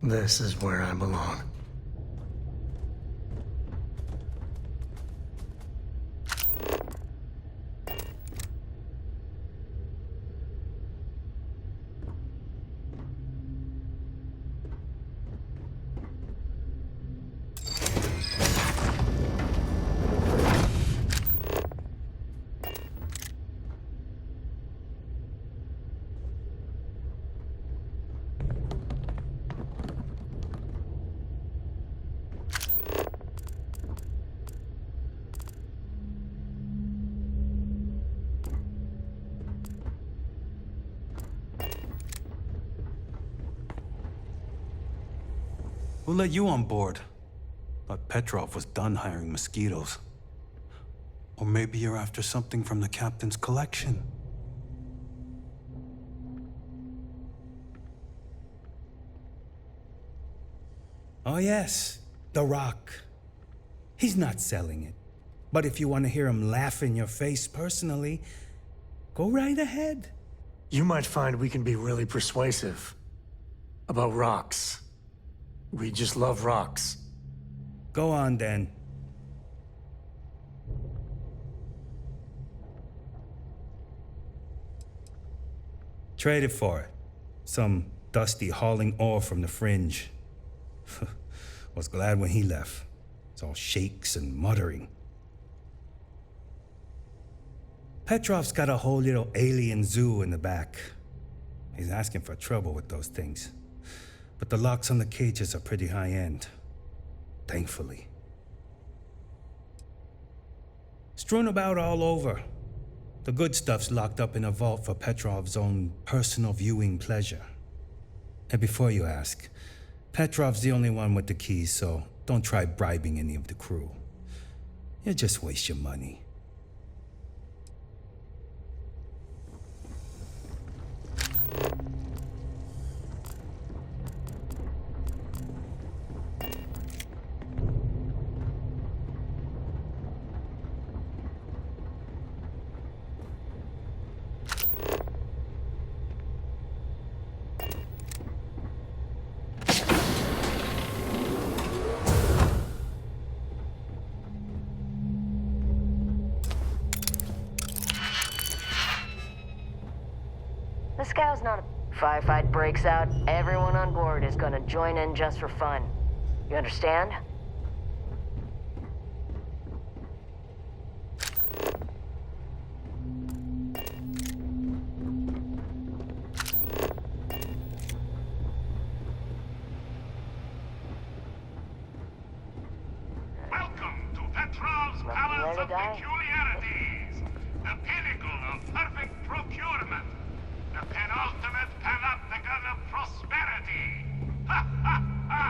This is where I belong. Who let you on board? Thought Petrov was done hiring mosquitoes. Or maybe you're after something from the captain's collection. Oh yes, the rock. He's not selling it. But if you want to hear him laugh in your face personally, go right ahead. You might find we can be really persuasive. About rocks. We just love rocks. Go on then. Trade it for it. Some dusty hauling ore from the fringe. Was glad when he left. It's all shakes and muttering. Petrov's got a whole little alien zoo in the back. He's asking for trouble with those things. But the locks on the cages are pretty high-end. Thankfully. Strewn about all over. The good stuff's locked up in a vault for Petrov's own personal viewing pleasure. And before you ask, Petrov's the only one with the keys, so don't try bribing any of the crew. You'll just waste your money. The scow's not a firefight breaks out. Everyone on board is gonna join in just for fun. You understand? Welcome to Petrov's Palace of Peculiarities, the pinnacle of perfect procurement, the penultimate panopticon of prosperity. Ha ha ha!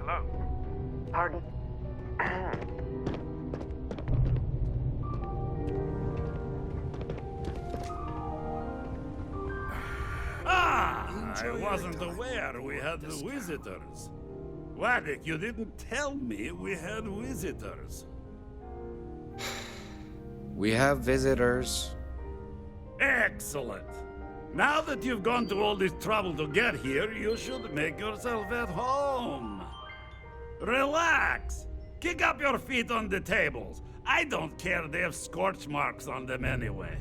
Hello? Pardon? I wasn't aware we had visitors. Waddick, you didn't tell me we had visitors. We have visitors. Excellent. Now that you've gone to all this trouble to get here, you should make yourself at home. Relax. Kick up your feet on the tables. I don't care they have scorch marks on them anyway.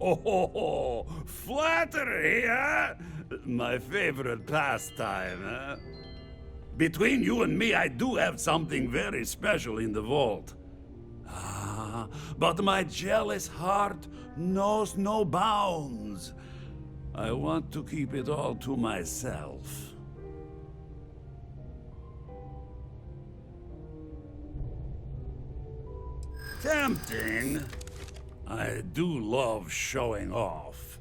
Oh, flattery, huh? My favorite pastime, huh? Between you and me, I do have something very special in the vault. Ah, but my jealous heart knows no bounds. I want to keep it all to myself. Tempting. I do love showing off.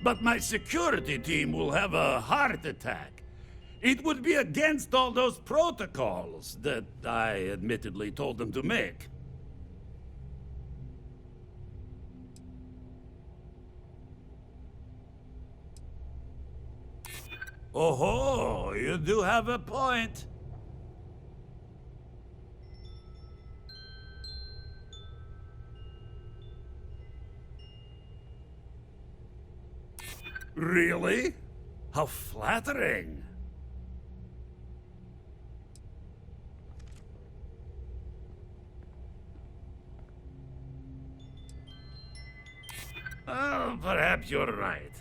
But my security team will have a heart attack. It would be against all those protocols that I admittedly told them to make. Oh, you do have a point. Really? How flattering. Oh, perhaps you're right.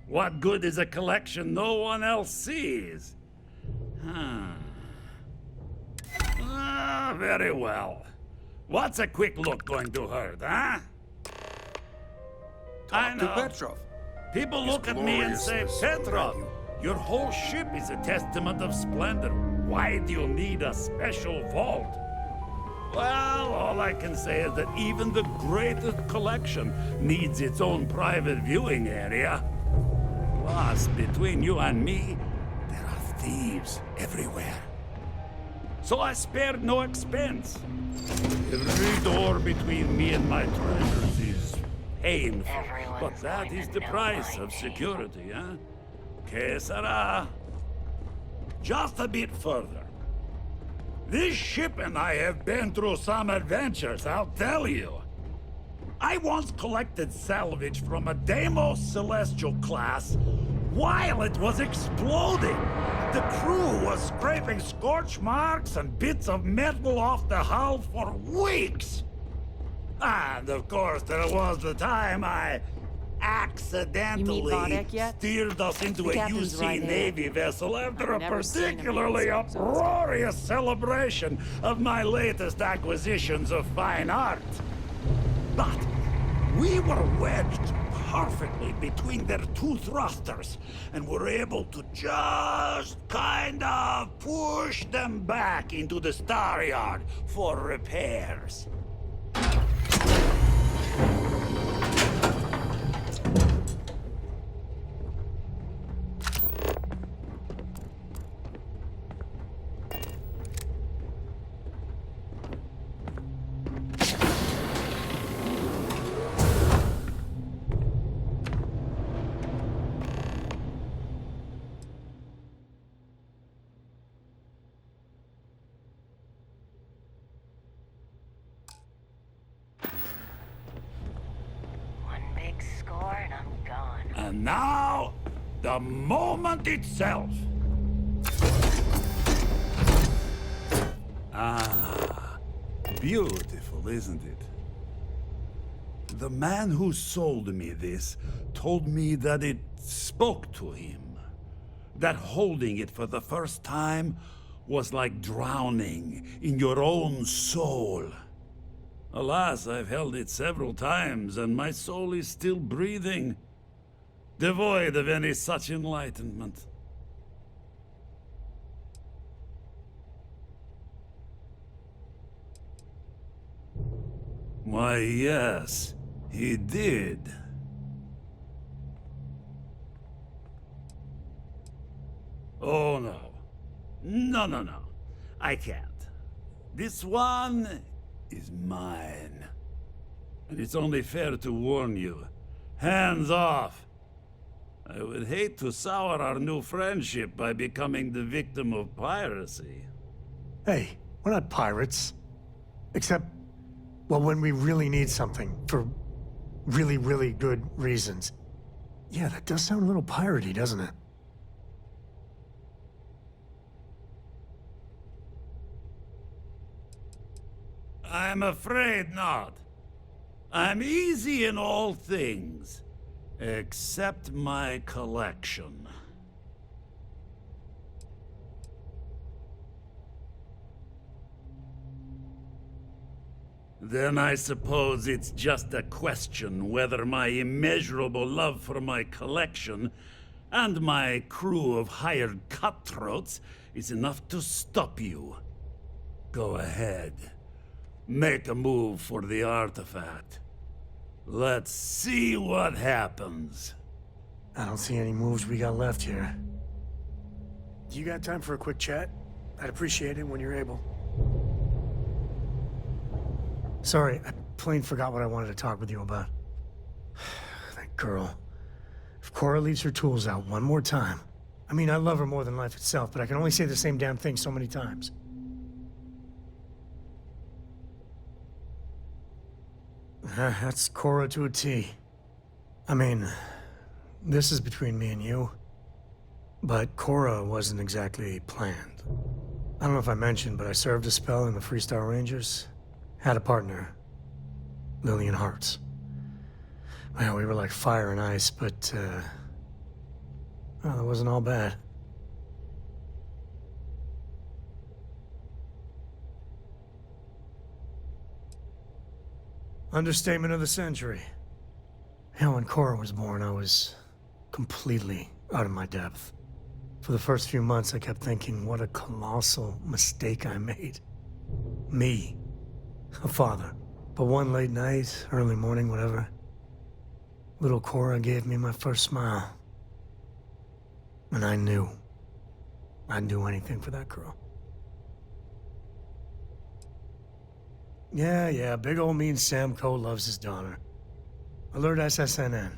What good is a collection no one else sees? Very well. What's a quick look going to hurt, huh? I know. To Petrov. People look at me and say, Petrov, your whole ship is a testament of splendor. Why do you need a special vault? Well, all I can say is that even the greatest collection needs its own private viewing area. Plus, between you and me, there are thieves everywhere. So I spared no expense. Every door between me and my treasures is painful. But that is the price of security, huh? Que sera? Just a bit further. This ship and I have been through some adventures, I'll tell you. I once collected salvage from a Deimos Celestial class while it was exploding. The crew was scraping scorch marks and bits of metal off the hull for weeks. And of course, there was the time I accidentally Vodek yet? steered us into The a captain's UC right hand. Navy vessel after a I've never seen him particularly handsome, so it's- uproarious celebration of my latest acquisitions of fine art. But we were wedged perfectly between their two thrusters and were able to just kind of push them back into the star yard for repairs. One big score and I'm gone. And now, the moment itself. Ah, beautiful, isn't it? The man who sold me this told me that it spoke to him. That holding it for the first time was like drowning in your own soul. Alas, I've held it several times, and my soul is still breathing, devoid of any such enlightenment. Why, yes, he did. Oh, no. No. I can't. This one is mine. And it's only fair to warn you. Hands off. I would hate to sour our new friendship by becoming the victim of piracy. Hey, we're not pirates. Except, well, when we really need something for really, really good reasons. Yeah, that does sound a little piratey, doesn't it? I'm afraid not. I'm easy in all things, except my collection. Then I suppose it's just a question whether my immeasurable love for my collection and my crew of hired cutthroats is enough to stop you. Go ahead. Make a move for the artifact. Let's see what happens. I don't see any moves we got left here. You got time for a quick chat? I'd appreciate it when you're able. Sorry, I plain forgot what I wanted to talk with you about. That girl. If Cora leaves her tools out one more time... I mean, I love her more than life itself, but I can only say the same damn thing so many times. That's Cora to a T. I mean, this is between me and you, but Cora wasn't exactly planned. I don't know if I mentioned, but I served a spell in the Freestar Rangers. Had a partner, Lillian Hartz. Well, we were like fire and ice, but, well, it wasn't all bad. Understatement of the century. Hell, when Cora was born, I was completely out of my depth. For the first few months, I kept thinking, what a colossal mistake I made. Me. A father. But one late night, early morning, whatever, little Cora gave me my first smile. And I knew I'd do anything for that girl. Yeah, big old mean Sam Coe loves his daughter. Alert SSNN.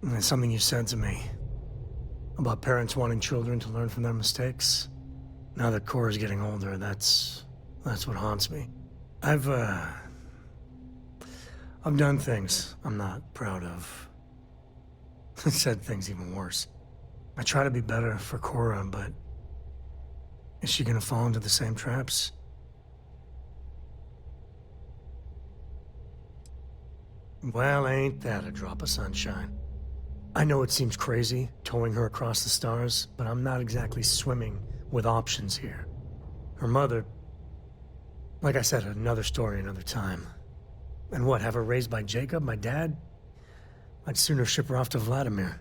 And it's something you said to me about parents wanting children to learn from their mistakes. Now that Cora's getting older, that's what haunts me. I've done things I'm not proud of. Said things even worse. I try to be better for Cora, but is she gonna fall into the same traps? Well, ain't that a drop of sunshine? I know it seems crazy, towing her across the stars, but I'm not exactly swimming with options here. Her mother... Like I said, another story, another time. And what, have her raised by Jacob, my dad? I'd sooner ship her off to Vladimir.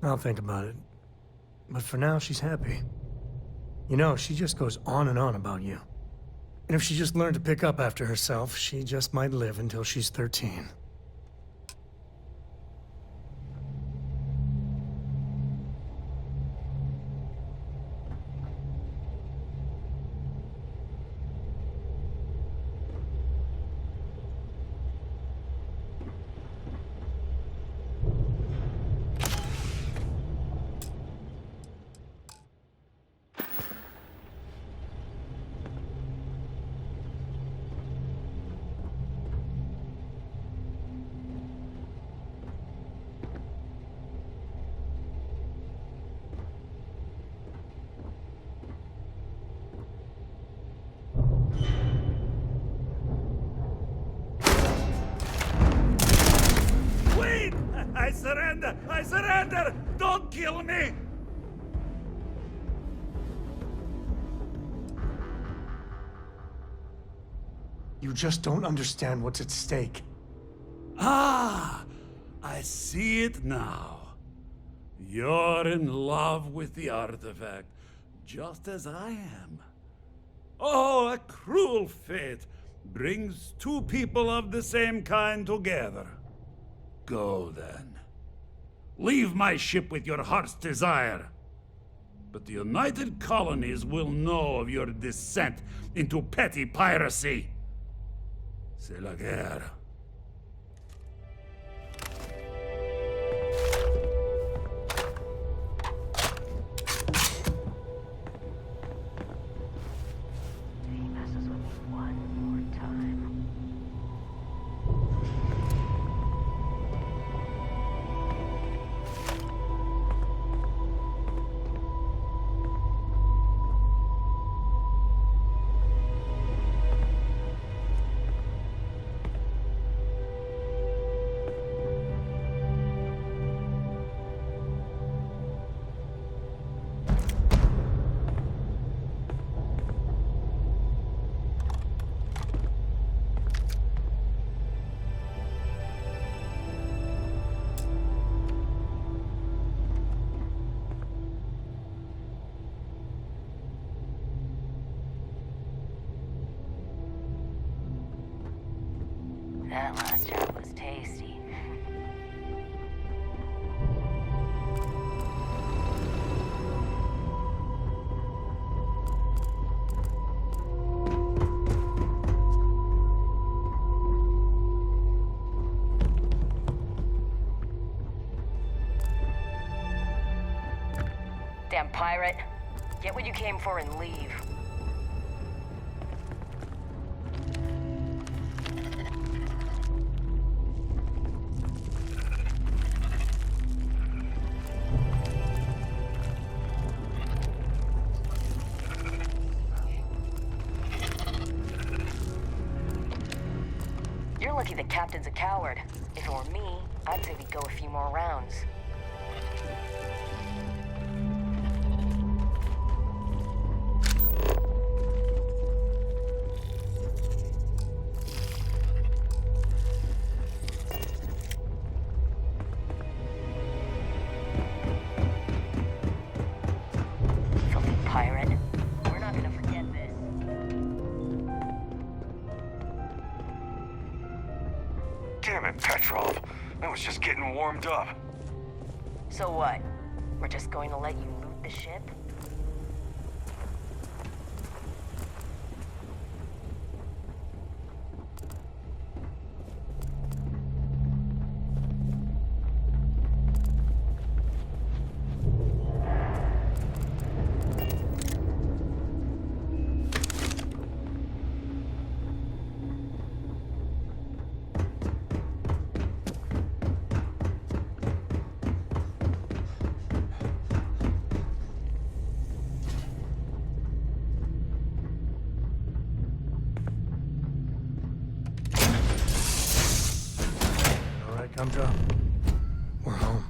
I'll think about it. But for now, she's happy. You know, she just goes on and on about you. And if she just learned to pick up after herself, she just might live until she's 13. I surrender! I surrender! Don't kill me! You just don't understand what's at stake. Ah! I see it now. You're in love with the artifact, just as I am. Oh, a cruel fate brings two people of the same kind together. Go then. Leave my ship with your heart's desire. But the United Colonies will know of your descent into petty piracy. C'est la guerre. He messes with me one more time. That last job was tasty. Damn pirate. Get what you came for and leave. You're lucky the captain's a coward. If it were me, I'd say we'd go a few more rounds. Filthy pirate. We're not gonna forget this. Damn it, Petrov. I was just getting warmed up. So what? We're just going to let you loot the ship? All right, Gumdrop. We're home.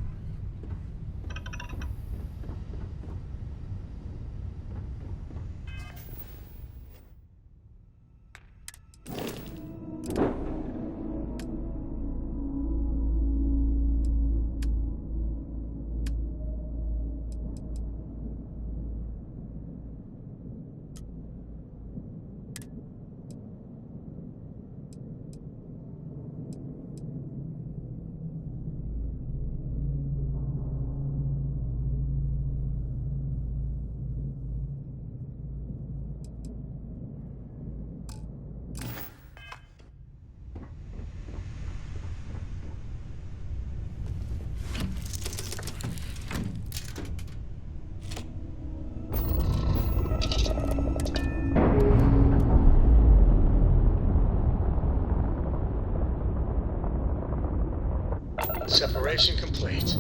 Separation complete.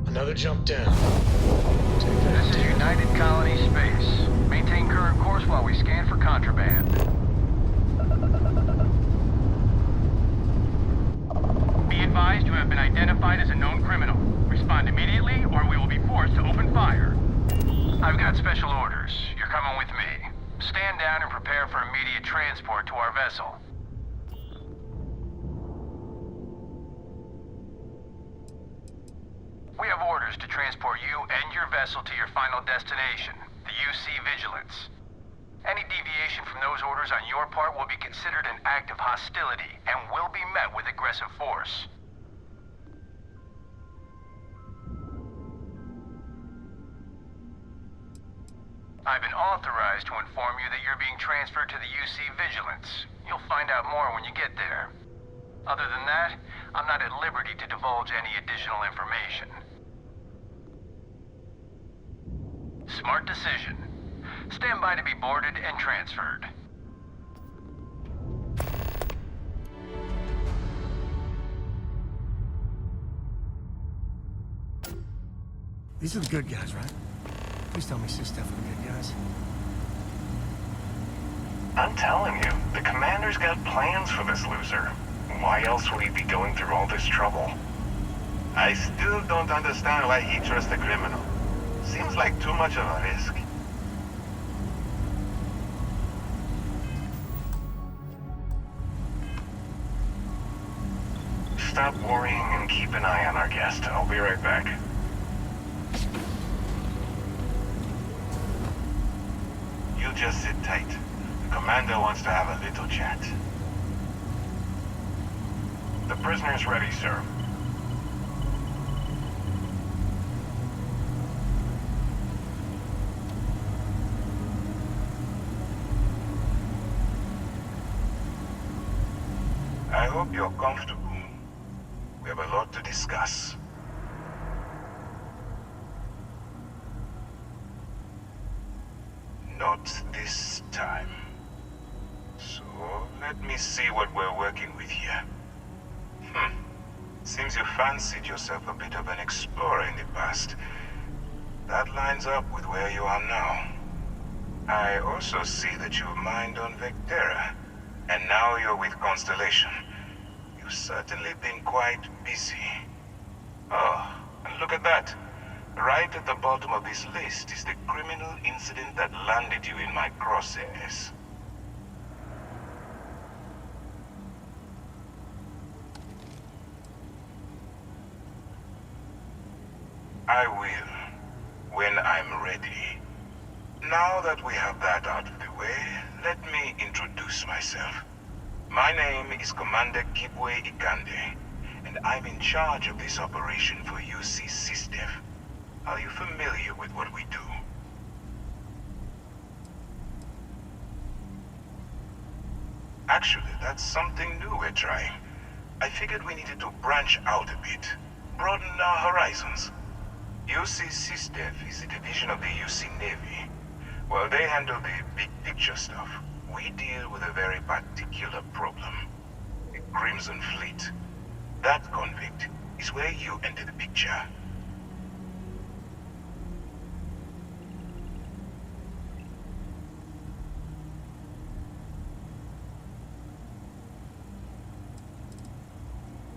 Another jump down. Take that. This is United Colony Space. Maintain current course while we scan for contraband. Be advised you have been identified as a known criminal. Respond immediately or we will be forced to open fire. I've got special orders. You're coming with me. Stand down and prepare for immediate transport to our vessel. We have orders to transport you and your vessel to your final destination, the UC Vigilance. Any deviation from those orders on your part will be considered an act of hostility and will be met with aggressive force. I've been authorized to inform you that you're being transferred to the UC Vigilance. You'll find out more when you get there. Other than that, I'm not at liberty to divulge any additional information. Smart decision. Stand by to be boarded and transferred. These are the good guys, right? Please tell me Sistef are the good guys. I'm telling you, the commander's got plans for this loser. Why else would he be going through all this trouble? I still don't understand why he trusts a criminal. Seems like too much of a risk. Stop worrying and keep an eye on our guest. I'll be right back. You just sit tight. The commander wants to have a little chat. The prisoner's ready, sir. I hope you're comfortable. We have a lot to discuss. Not this time. So, let me see what we're working with here. Seems you fancied yourself a bit of an explorer in the past. That lines up with where you are now. I also see that you've mined on Vectera, and now you're with Constellation. You've certainly been quite busy. Oh, and look at that. Right at the bottom of this list is the criminal incident that landed you in my crosshairs. I will, when I'm ready. Now that we have that out of the way, let me introduce myself. My name is Commander Kibwe Ikande, and I'm in charge of this operation for UC Sistef. Are you familiar with what we do? Actually, that's something new we're trying. I figured we needed to branch out a bit, broaden our horizons. UC Sistef is a division of the UC Navy. While they handle the big picture stuff, we deal with a very particular problem. The Crimson Fleet. That convict is where you enter the picture.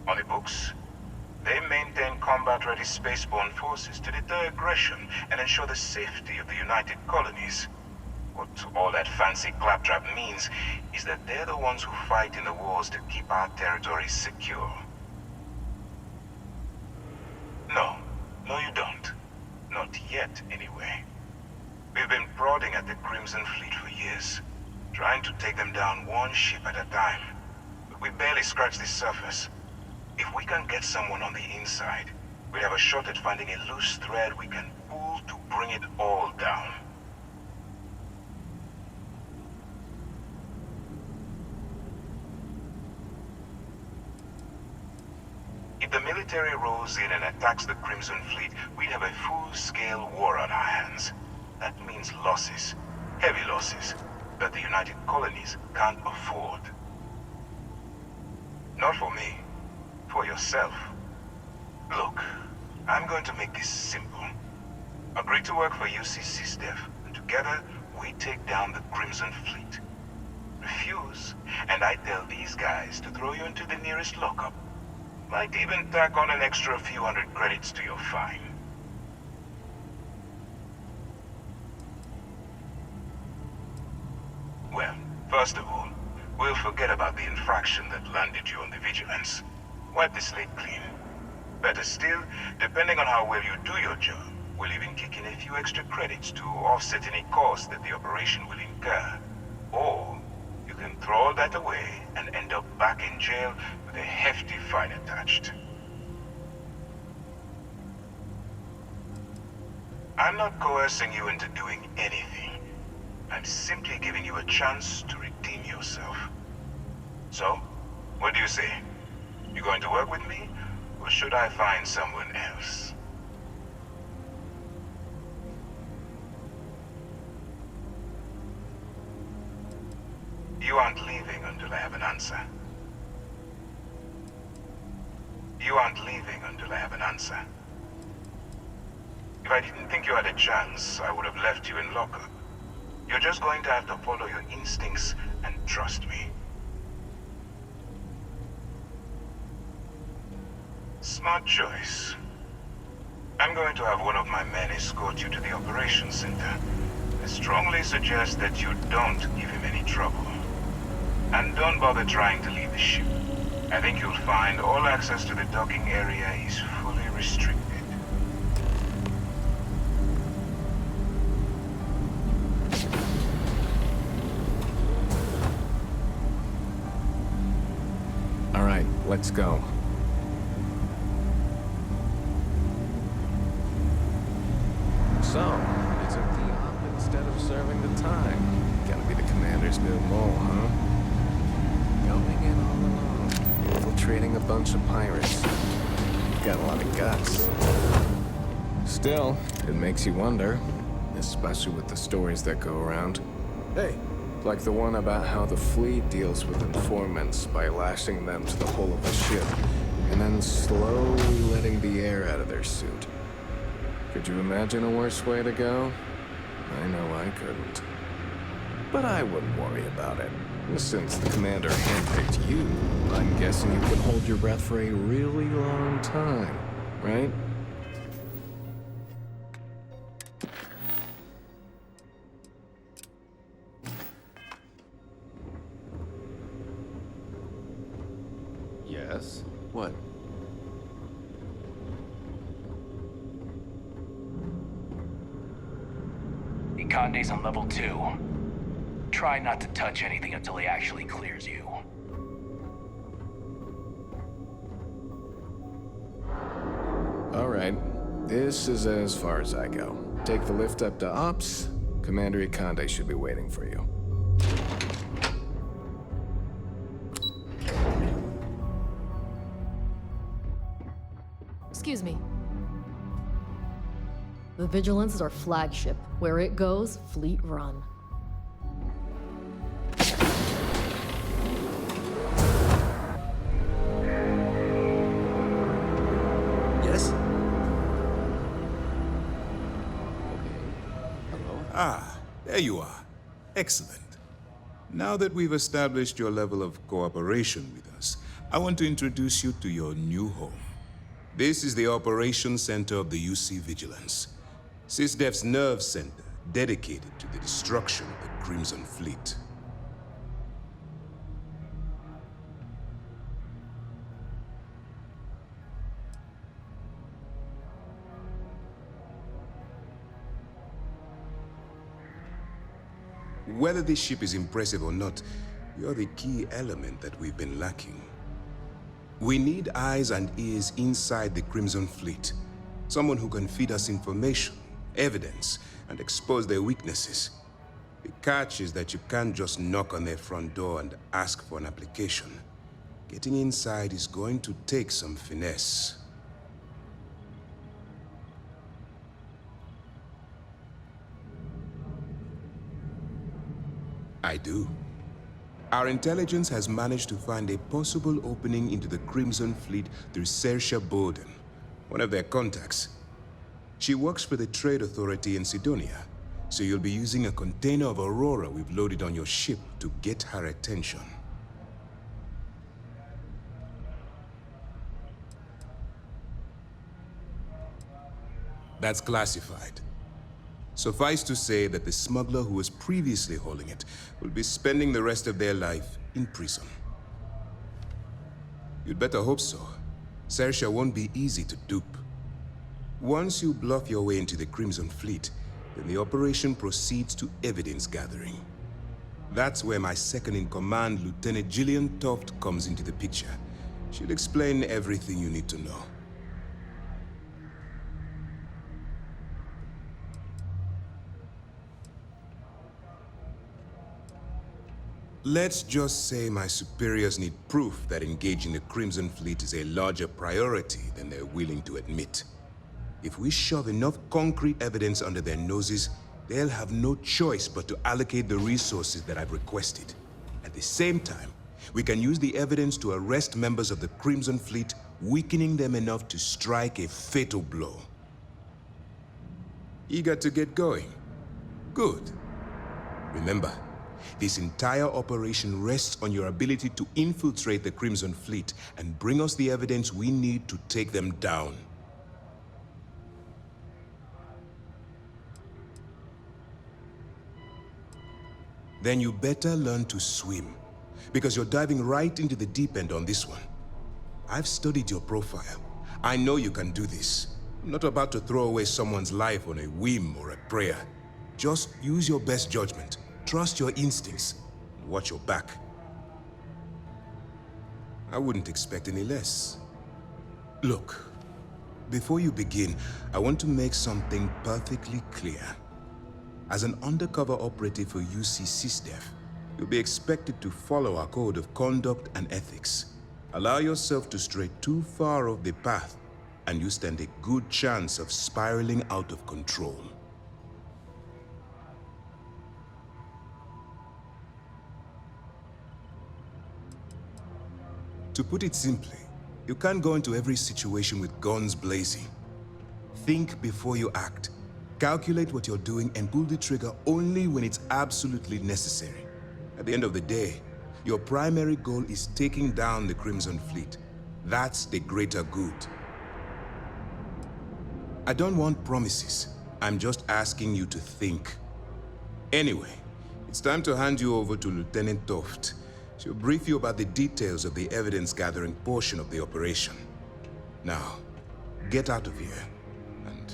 On the books, they maintain combat-ready spaceborne forces to deter aggression and ensure the safety of the United Colonies. What all that fancy claptrap means is that they're the ones who fight in the wars to keep our territories secure. No, you don't. Not yet, anyway. We've been prodding at the Crimson Fleet for years, trying to take them down one ship at a time. But we barely scratched the surface. If we can get someone on the inside, we'll have a shot at finding a loose thread we can pull to bring it all down. If the military rolls in and attacks the Crimson Fleet, we'd have a full-scale war on our hands. That means losses, heavy losses, that the United Colonies can't afford. Not for me. For yourself. Look, I'm going to make this simple. Agree to work for UC Sistef, and together we take down the Crimson Fleet. Refuse, and I tell these guys to throw you into the nearest lockup. Might even tack on an extra few hundred credits to your fine. Well, first of all, we'll forget about the infraction that landed you on the Vigilance. Wipe the slate clean. Better still, depending on how well you do your job, we'll even kick in a few extra credits to offset any cost that the operation will incur. Or, you can throw all that away and end up back in jail with a hefty fine attached. I'm not coercing you into doing anything. I'm simply giving you a chance to redeem yourself. So, what do you say? You going to work with me, or should I find someone else? You aren't leaving until I have an answer. You aren't leaving until I have an answer. If I didn't think you had a chance, I would have left you in lockup. You're just going to have to follow your instincts and trust me. Smart choice. I'm going to have one of my men escort you to the operations center. I strongly suggest that you don't give him any trouble. And don't bother trying to leave the ship. I think you'll find all access to the docking area is fully restricted. All right, let's go. So, you took the op instead of serving the time. Gotta be the commander's new mole, huh? Going in all alone, infiltrating a bunch of pirates. You've got a lot of guts. Still, it makes you wonder, especially with the stories that go around. Hey, like the one about how the fleet deals with informants by lashing them to the hull of a ship, and then slowly letting the air out of their suit. Could you imagine a worse way to go? I know I couldn't. But I wouldn't worry about it. Since the commander handpicked you, I'm guessing you can hold your breath for a really long time, right? Yes? What? Conde's on level 2. Try not to touch anything until he actually clears you. All right. This is as far as I go. Take the lift up to Ops. Commander Conde should be waiting for you. Excuse me. The Vigilance is our flagship. Where it goes, Fleet Run. Yes? Hello? Ah, there you are. Excellent. Now that we've established your level of cooperation with us, I want to introduce you to your new home. This is the Operations Center of the UC Vigilance. SysDef's nerve center, dedicated to the destruction of the Crimson Fleet. Whether this ship is impressive or not, you're the key element that we've been lacking. We need eyes and ears inside the Crimson Fleet. Someone who can feed us information, evidence, and expose their weaknesses. The catch is that you can't just knock on their front door and ask for an application. Getting inside is going to take some finesse. I do. Our intelligence has managed to find a possible opening into the Crimson Fleet through Saoirse Bowden, one of their contacts. She works for the Trade Authority in Sidonia, so you'll be using a container of Aurora we've loaded on your ship to get her attention. That's classified. Suffice to say that the smuggler who was previously holding it will be spending the rest of their life in prison. You'd better hope so. Saoirse won't be easy to dupe. Once you bluff your way into the Crimson Fleet, then the operation proceeds to evidence gathering. That's where my second-in-command, Lieutenant Gillian Toft, comes into the picture. She'll explain everything you need to know. Let's just say my superiors need proof that engaging the Crimson Fleet is a larger priority than they're willing to admit. If we shove enough concrete evidence under their noses, they'll have no choice but to allocate the resources that I've requested. At the same time, we can use the evidence to arrest members of the Crimson Fleet, weakening them enough to strike a fatal blow. Eager to get going? Good. Remember, this entire operation rests on your ability to infiltrate the Crimson Fleet and bring us the evidence we need to take them down. Then you better learn to swim, because you're diving right into the deep end on this one. I've studied your profile. I know you can do this. I'm not about to throw away someone's life on a whim or a prayer. Just use your best judgment, trust your instincts, and watch your back. I wouldn't expect any less. Look, before you begin, I want to make something perfectly clear. As an undercover operative for UC SysDef, you'll be expected to follow our code of conduct and ethics. Allow yourself to stray too far off the path, and you stand a good chance of spiraling out of control. To put it simply, you can't go into every situation with guns blazing. Think before you act. Calculate what you're doing and pull the trigger only when it's absolutely necessary. At the end of the day, your primary goal is taking down the Crimson Fleet. That's the greater good. I don't want promises. I'm just asking you to think. Anyway, it's time to hand you over to Lieutenant Toft. She'll brief you about the details of the evidence-gathering portion of the operation. Now, get out of here, and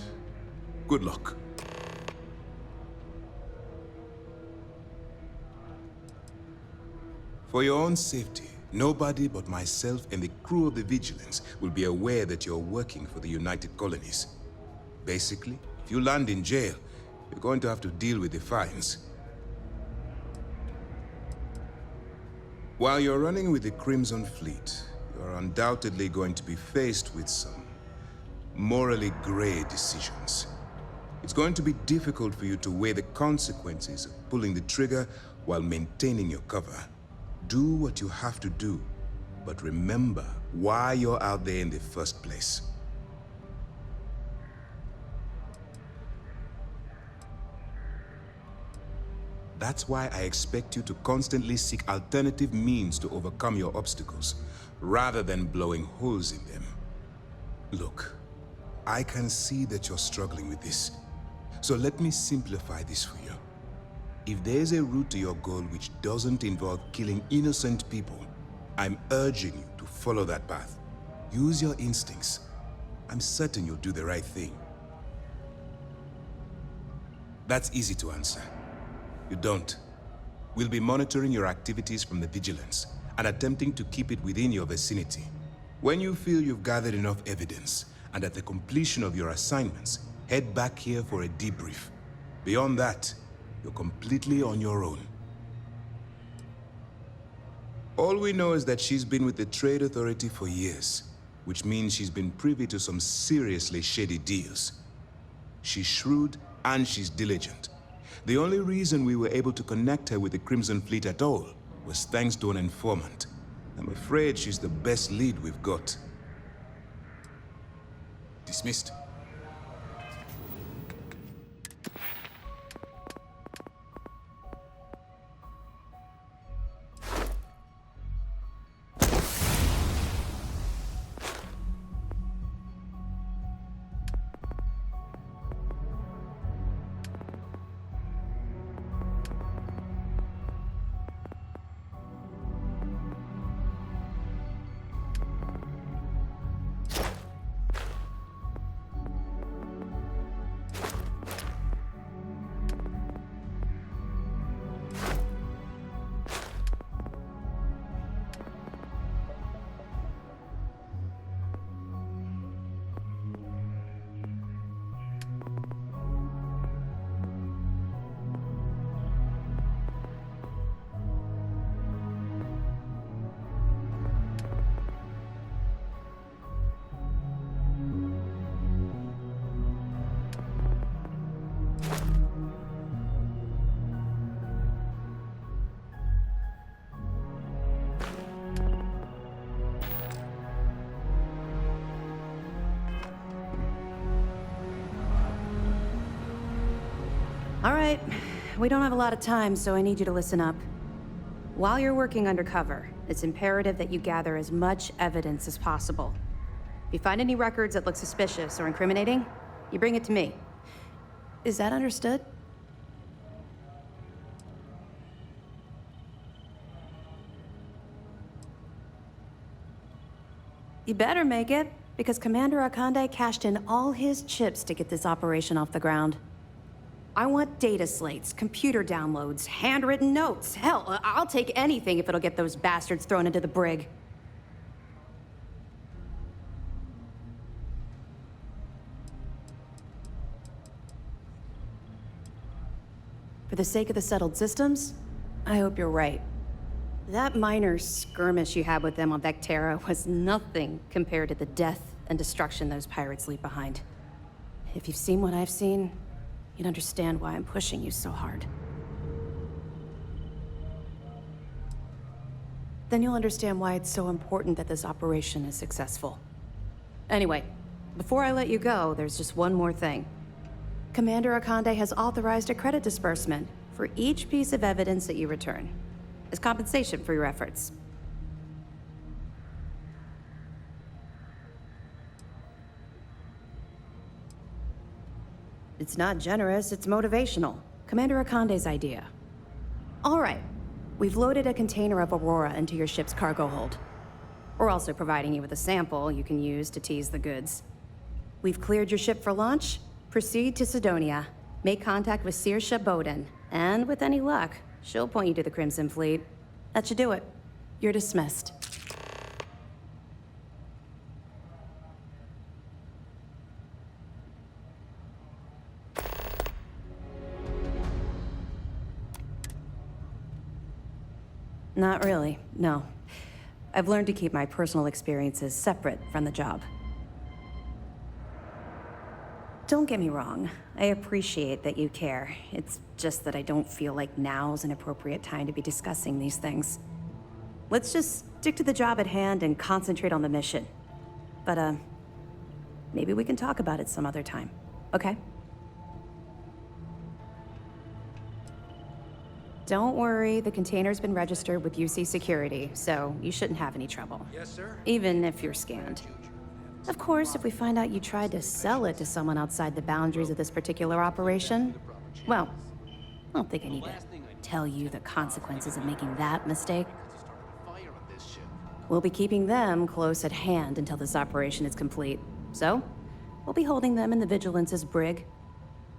good luck. For your own safety, nobody but myself and the crew of the Vigilance will be aware that you're working for the United Colonies. Basically, if you land in jail, you're going to have to deal with the fines. While you're running with the Crimson Fleet, you're undoubtedly going to be faced with some morally gray decisions. It's going to be difficult for you to weigh the consequences of pulling the trigger while maintaining your cover. Do what you have to do, but remember why you're out there in the first place. That's why I expect you to constantly seek alternative means to overcome your obstacles, rather than blowing holes in them. Look, I can see that you're struggling with this, so let me simplify this for you. If there's a route to your goal which doesn't involve killing innocent people, I'm urging you to follow that path. Use your instincts. I'm certain you'll do the right thing. That's easy to answer. You don't. We'll be monitoring your activities from the Vigilance and attempting to keep it within your vicinity. When you feel you've gathered enough evidence, and at the completion of your assignments, head back here for a debrief. Beyond that, you're completely on your own. All we know is that she's been with the Trade Authority for years, which means she's been privy to some seriously shady deals. She's shrewd and she's diligent. The only reason we were able to connect her with the Crimson Fleet at all was thanks to an informant. I'm afraid she's the best lead we've got. Dismissed. All right, we don't have a lot of time, so I need you to listen up. While you're working undercover, it's imperative that you gather as much evidence as possible. If you find any records that look suspicious or incriminating, you bring it to me. Is that understood? You better make it, because Commander Akande cashed in all his chips to get this operation off the ground. I want data slates, computer downloads, handwritten notes. Hell, I'll take anything if it'll get those bastards thrown into the brig. For the sake of the settled systems, I hope you're right. That minor skirmish you had with them on Vectera was nothing compared to the death and destruction those pirates leave behind. If you've seen what I've seen, you'd understand why I'm pushing you so hard. Then you'll understand why it's so important that this operation is successful. Anyway, before I let you go, there's just one more thing. Commander Akande has authorized a credit disbursement for each piece of evidence that you return, as compensation for your efforts. It's not generous, it's motivational. Commander Akande's idea. All right, we've loaded a container of Aurora into your ship's cargo hold. We're also providing you with a sample you can use to tease the goods. We've cleared your ship for launch. Proceed to Sidonia. Make contact with Saoirse Bowden, and with any luck, she'll point you to the Crimson Fleet. That should do it. You're dismissed. Not really, no. I've learned to keep my personal experiences separate from the job. Don't get me wrong, I appreciate that you care. It's just that I don't feel like now's an appropriate time to be discussing these things. Let's just stick to the job at hand and concentrate on the mission. But, maybe we can talk about it some other time, okay? Don't worry, the container's been registered with UC Security, so you shouldn't have any trouble. Yes, sir. Even if you're scanned. Of course, if we find out you tried to sell it to someone outside the boundaries of this particular operation, well, I don't think I need to tell you the consequences of making that mistake. We'll be keeping them close at hand until this operation is complete. So, we'll be holding them in the Vigilance's brig.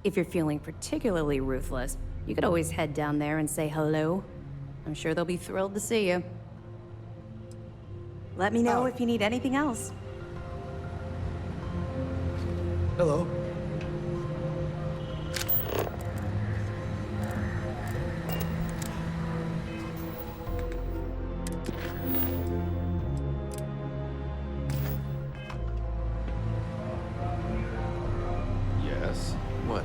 If you're feeling particularly ruthless, you could always head down there and say hello. I'm sure they'll be thrilled to see you. Let me know if you need anything else. Hello. Yes. What?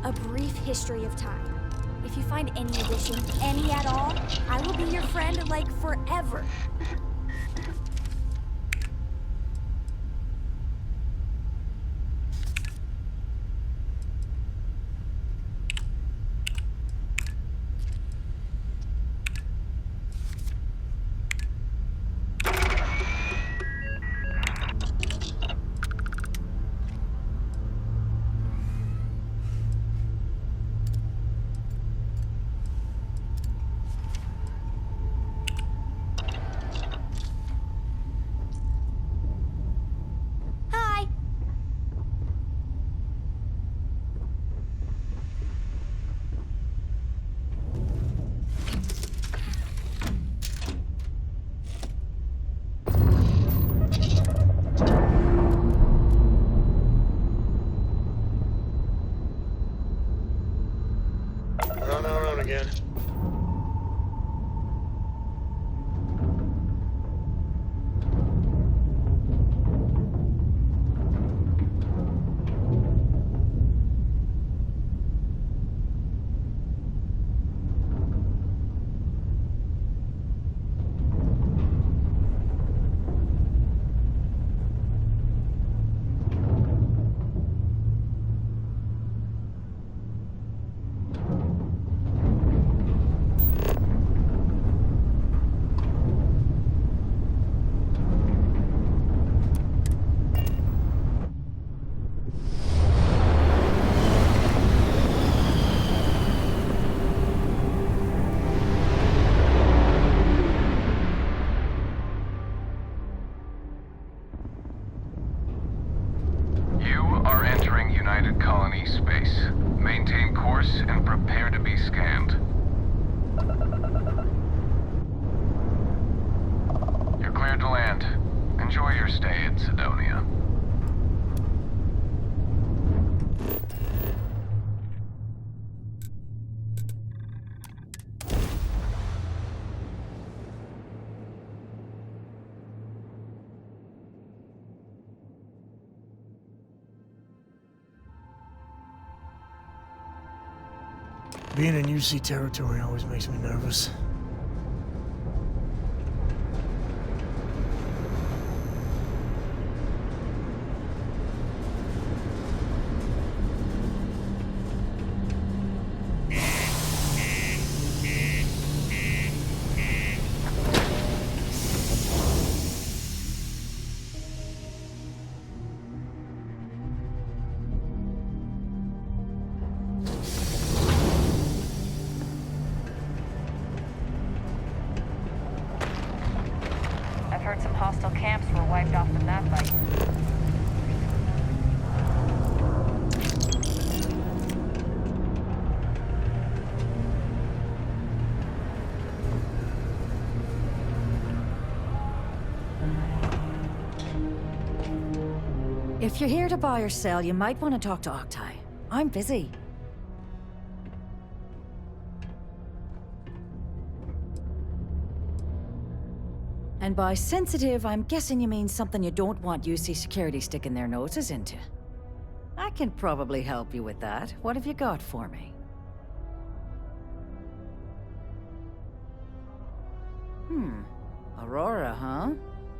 A brief history of time. If you find any addition, any at all, I will be your friend like forever. United Colony space. Maintain course and prepare to be scanned. You're cleared to land. Enjoy your stay in Sidonia. Being in UC territory always makes me nervous. I've heard some hostile camps were wiped off the map by... If you're here to buy or sell, you might want to talk to Octai. I'm busy. And by sensitive, I'm guessing you mean something you don't want UC security sticking their noses into. I can probably help you with that. What have you got for me? Aurora, huh?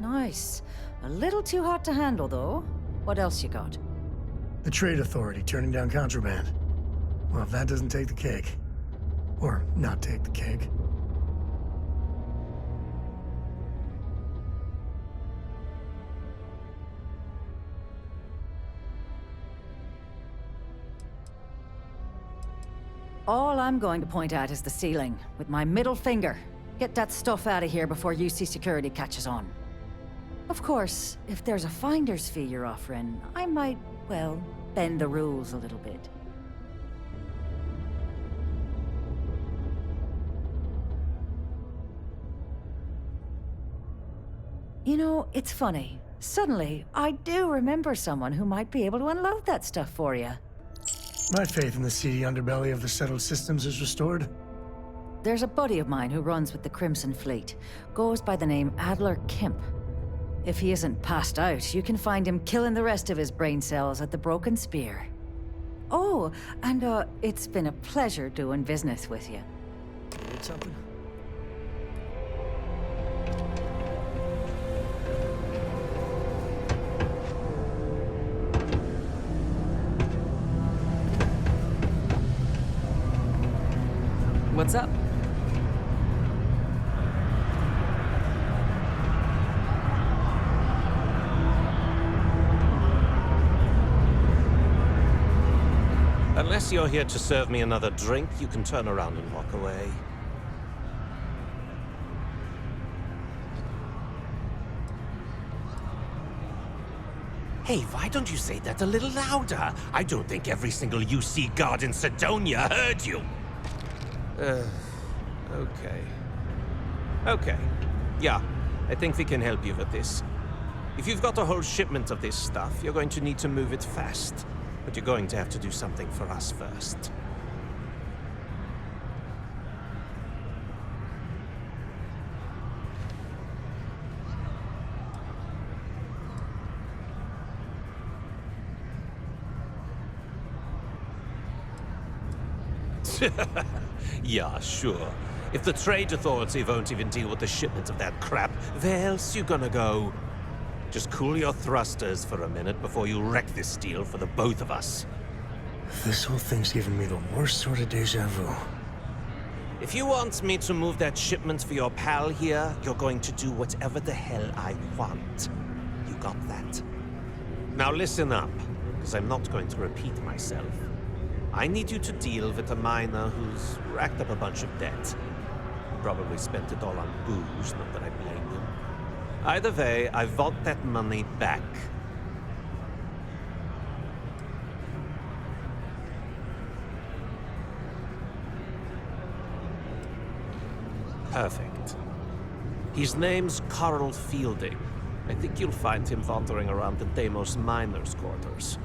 Nice. A little too hot to handle, though. What else you got? The Trade Authority turning down contraband. Well, if that doesn't take the cake. Or not take the cake. All I'm going to point at is the ceiling, with my middle finger. Get that stuff out of here before UC security catches on. Of course, if there's a finder's fee you're offering, I might, well, bend the rules a little bit. You know, it's funny. Suddenly, I do remember someone who might be able to unload that stuff for you. My faith in the seedy underbelly of the settled systems is restored. There's a buddy of mine who runs with the Crimson Fleet. Goes by the name Adler Kemp. If he isn't passed out, you can find him killing the rest of his brain cells at the Broken Spear. Oh, and it's been a pleasure doing business with you. Need something? What's up? Unless you're here to serve me another drink, you can turn around and walk away. Hey, why don't you say that a little louder? I don't think every single UC guard in Sidonia heard you. Okay. Okay. Yeah, I think we can help you with this. If you've got a whole shipment of this stuff, you're going to need to move it fast. But you're going to have to do something for us first. Yeah, sure. If the Trade Authority won't even deal with the shipment of that crap, where else you gonna go? Just cool your thrusters for a minute before you wreck this deal for the both of us. This whole thing's giving me the worst sort of deja vu. If you want me to move that shipment for your pal here, you're going to do whatever the hell I want. You got that? Now listen up, because I'm not going to repeat myself. I need you to deal with a miner who's racked up a bunch of debt. He probably spent it all on booze, not that I blame him. Either way, I want that money back. Perfect. His name's Carl Fielding. I think you'll find him wandering around the Deimos miners' quarters.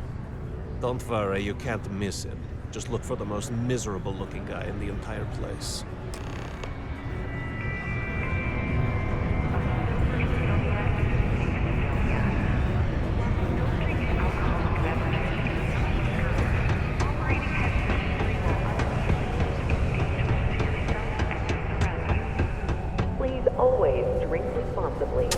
Don't worry, you can't miss him. Just look for the most miserable-looking guy in the entire place. Please always drink responsibly.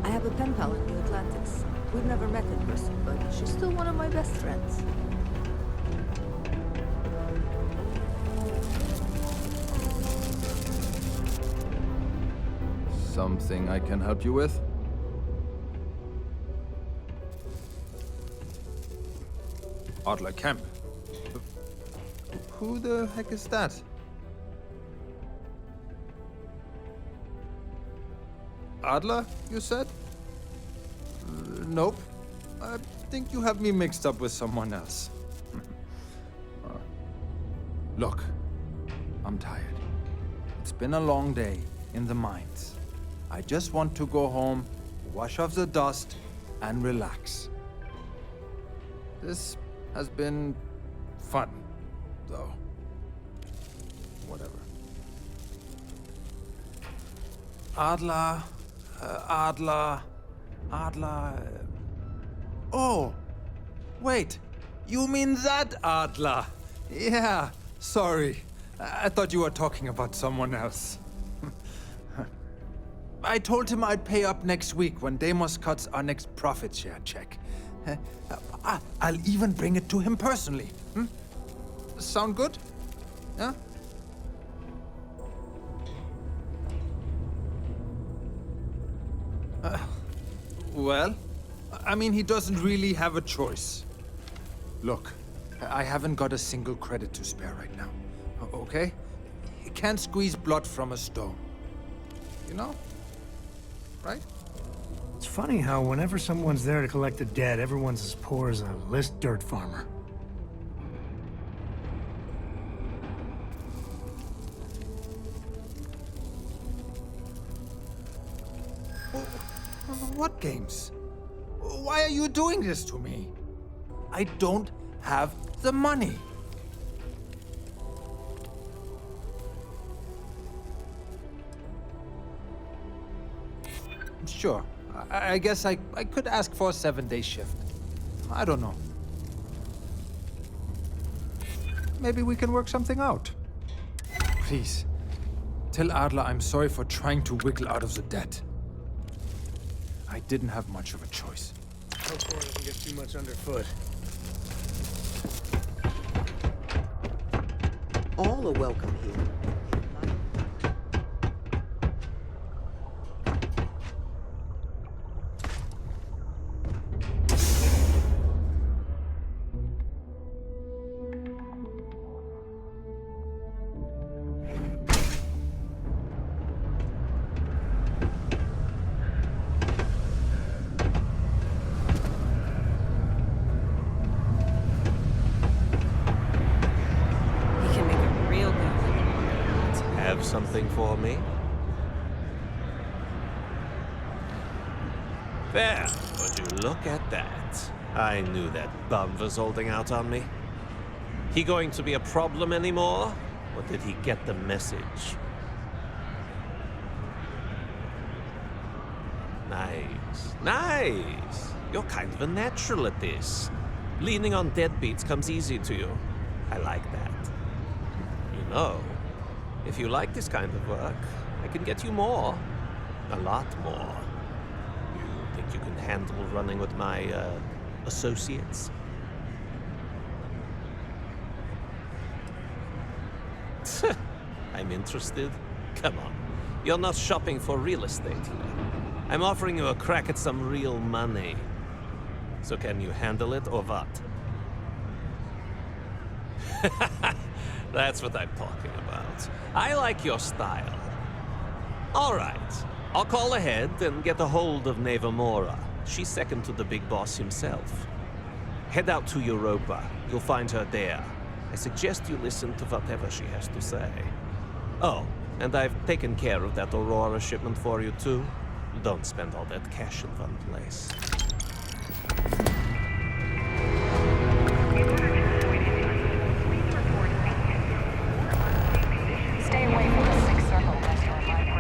I have a pen pal in the Atlantis. We've never met in person, but she's still one of my best friends. Something I can help you with? Adler Kemp. Who the heck is that? Adler, you said? Nope. I think you have me mixed up with someone else. Look, I'm tired. It's been a long day in the mines. I just want to go home, wash off the dust, and relax. This has been fun, though. Whatever. Adler. Oh! Wait! You mean that Adler? Yeah, sorry. I thought you were talking about someone else. I told him I'd pay up next week when Deimos cuts our next profit share check. I'll even bring it to him personally. Sound good? Yeah? Well, I mean, he doesn't really have a choice. Look, I haven't got a single credit to spare right now, okay? You can't squeeze blood from a stone. You know? Right? It's funny how whenever someone's there to collect the debt, everyone's as poor as a list dirt farmer. What games? Why are you doing this to me? I don't have the money. Sure. I guess I could ask for a 7-day shift. I don't know. Maybe we can work something out. Please, tell Adler I'm sorry for trying to wiggle out of the debt. I didn't have much of a choice. Hopefully it doesn't get too much underfoot. All are welcome here. Something for me? There, would you look at that? I knew that bum was holding out on me. He going to be a problem anymore? Or did he get the message? Nice. Nice! You're kind of a natural at this. Leaning on deadbeats comes easy to you. I like that. You know, if you like this kind of work, I can get you more. A lot more. You think you can handle running with my, associates? I'm interested? Come on. You're not shopping for real estate here. I'm offering you a crack at some real money. So can you handle it or what? That's what I'm talking about. I like your style. All right. I'll call ahead and get a hold of Neva Mora. She's second to the big boss himself. Head out to Europa. You'll find her there. I suggest you listen to whatever she has to say. Oh, and I've taken care of that Aurora shipment for you too. Don't spend all that cash in one place. Stay away from the sixth circle, that's your reminder.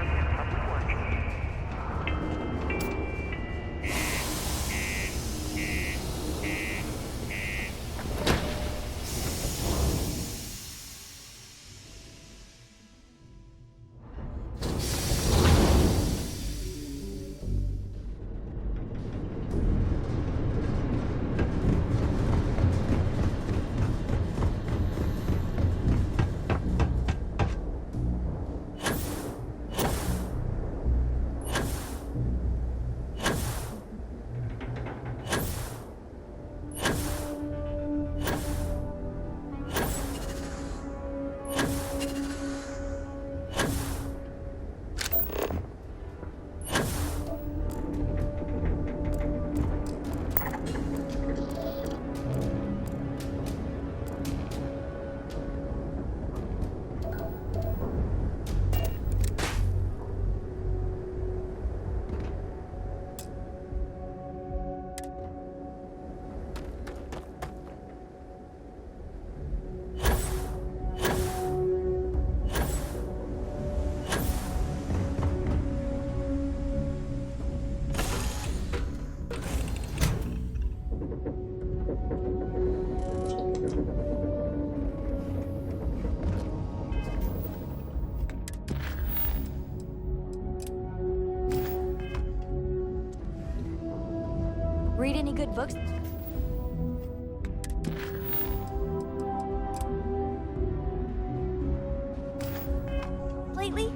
Read any good books? Lately?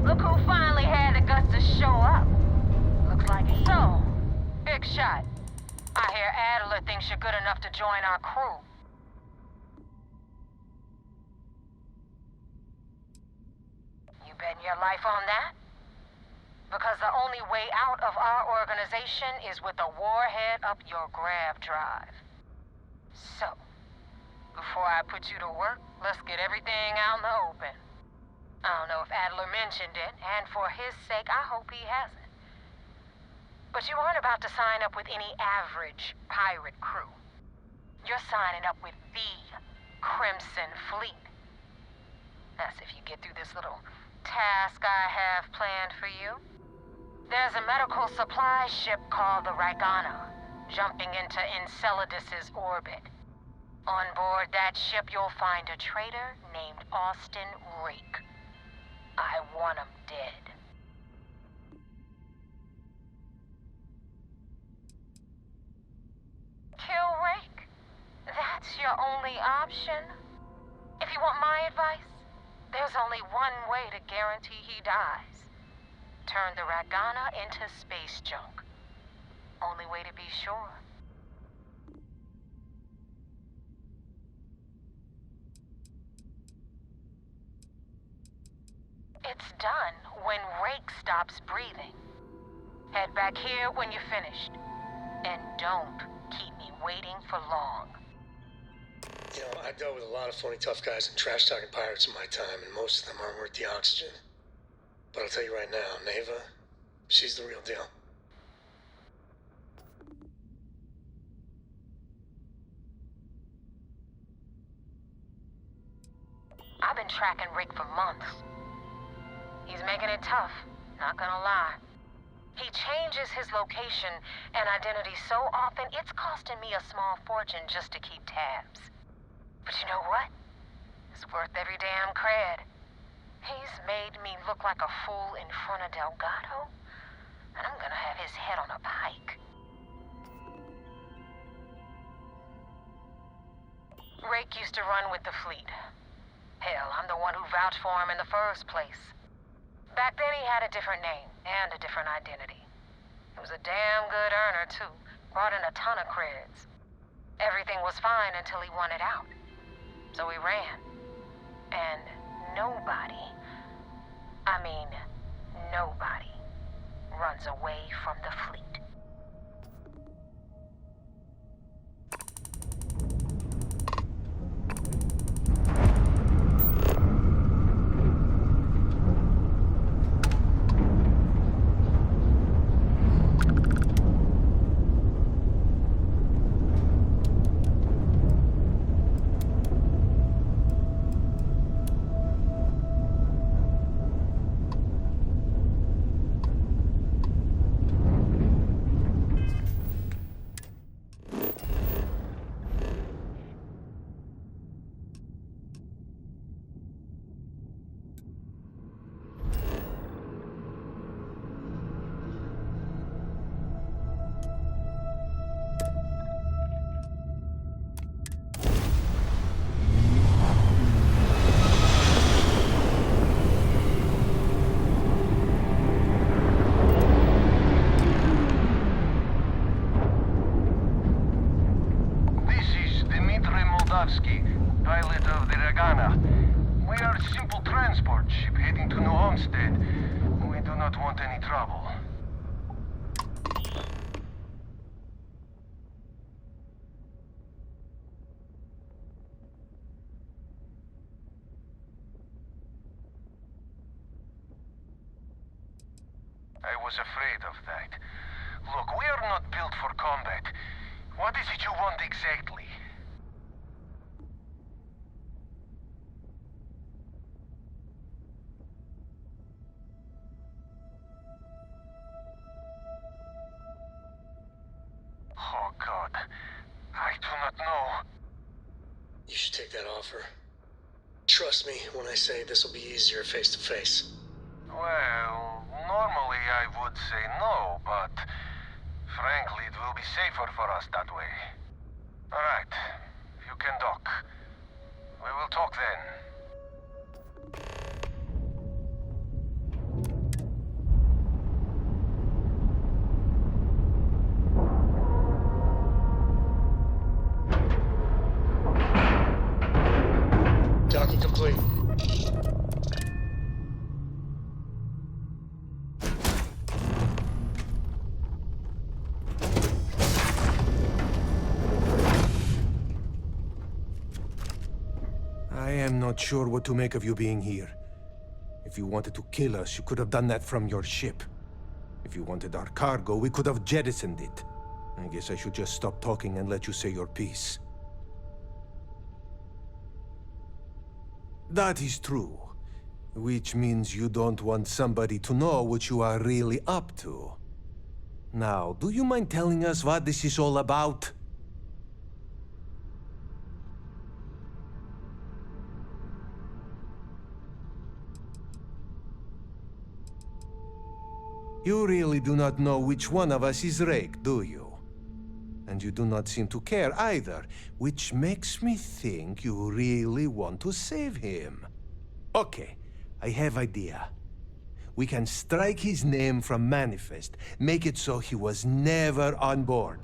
Look who finally had the guts to show up. Looks like it's so. Big shot. I hear Adler thinks you're good enough to join our crew. You betting your life on that? Because the only way out of our organization is with a warhead up your grav drive. So, before I put you to work, let's get everything out in the open. I don't know if Adler mentioned it, and for his sake, I hope he hasn't. But you aren't about to sign up with any average pirate crew. You're signing up with the Crimson Fleet. That's if you get through this little task I have planned for you. There's a medical supply ship called the Ragana, jumping into Enceladus's orbit. On board that ship, you'll find a traitor named Austin Rake. I want him dead. Kill Rake? That's your only option? If you want my advice, there's only one way to guarantee he dies. Turn the Ragana into space junk. Only way to be sure. It's done when Rake stops breathing. Head back here when you're finished. And don't keep me waiting for long. You know, I dealt with a lot of phony tough guys and trash-talking pirates in my time, and most of them aren't worth the oxygen. But I'll tell you right now, Neva, she's the real deal. I've been tracking Rick for months. He's making it tough, not gonna lie. He changes his location and identity so often, it's costing me a small fortune just to keep tabs. But you know what? It's worth every damn cred. He's made me look like a fool in front of Delgado, and I'm gonna have his head on a pike. Rick used to run with the fleet. Hell, I'm the one who vouched for him in the first place. Back then he had a different name and a different identity. He was a damn good earner, too. Brought in a ton of creds. Everything was fine until he wanted out. So he ran. And nobody, I mean, nobody, runs away from the fleet. Pilot of the Regana. We are a simple transport ship heading to New Homestead. We do not want any trouble. I was afraid of that. Look, we are not built for combat. What is it you want exactly? Oh, God. I do not know. You should take that offer. Trust me when I say this will be easier face to face. Well, normally I would say no, but frankly, it will be safer for us that way. All right, you can dock. We will talk then. Docking complete. I am not sure what to make of you being here. If you wanted to kill us, you could have done that from your ship. If you wanted our cargo, we could have jettisoned it. I guess I should just stop talking and let you say your piece. That is true. Which means you don't want somebody to know what you are really up to. Now, do you mind telling us what this is all about? You really do not know which one of us is Rake, do you? And you do not seem to care either, which makes me think you really want to save him. Okay, I have idea. We can strike his name from Manifest, make it so he was never on board.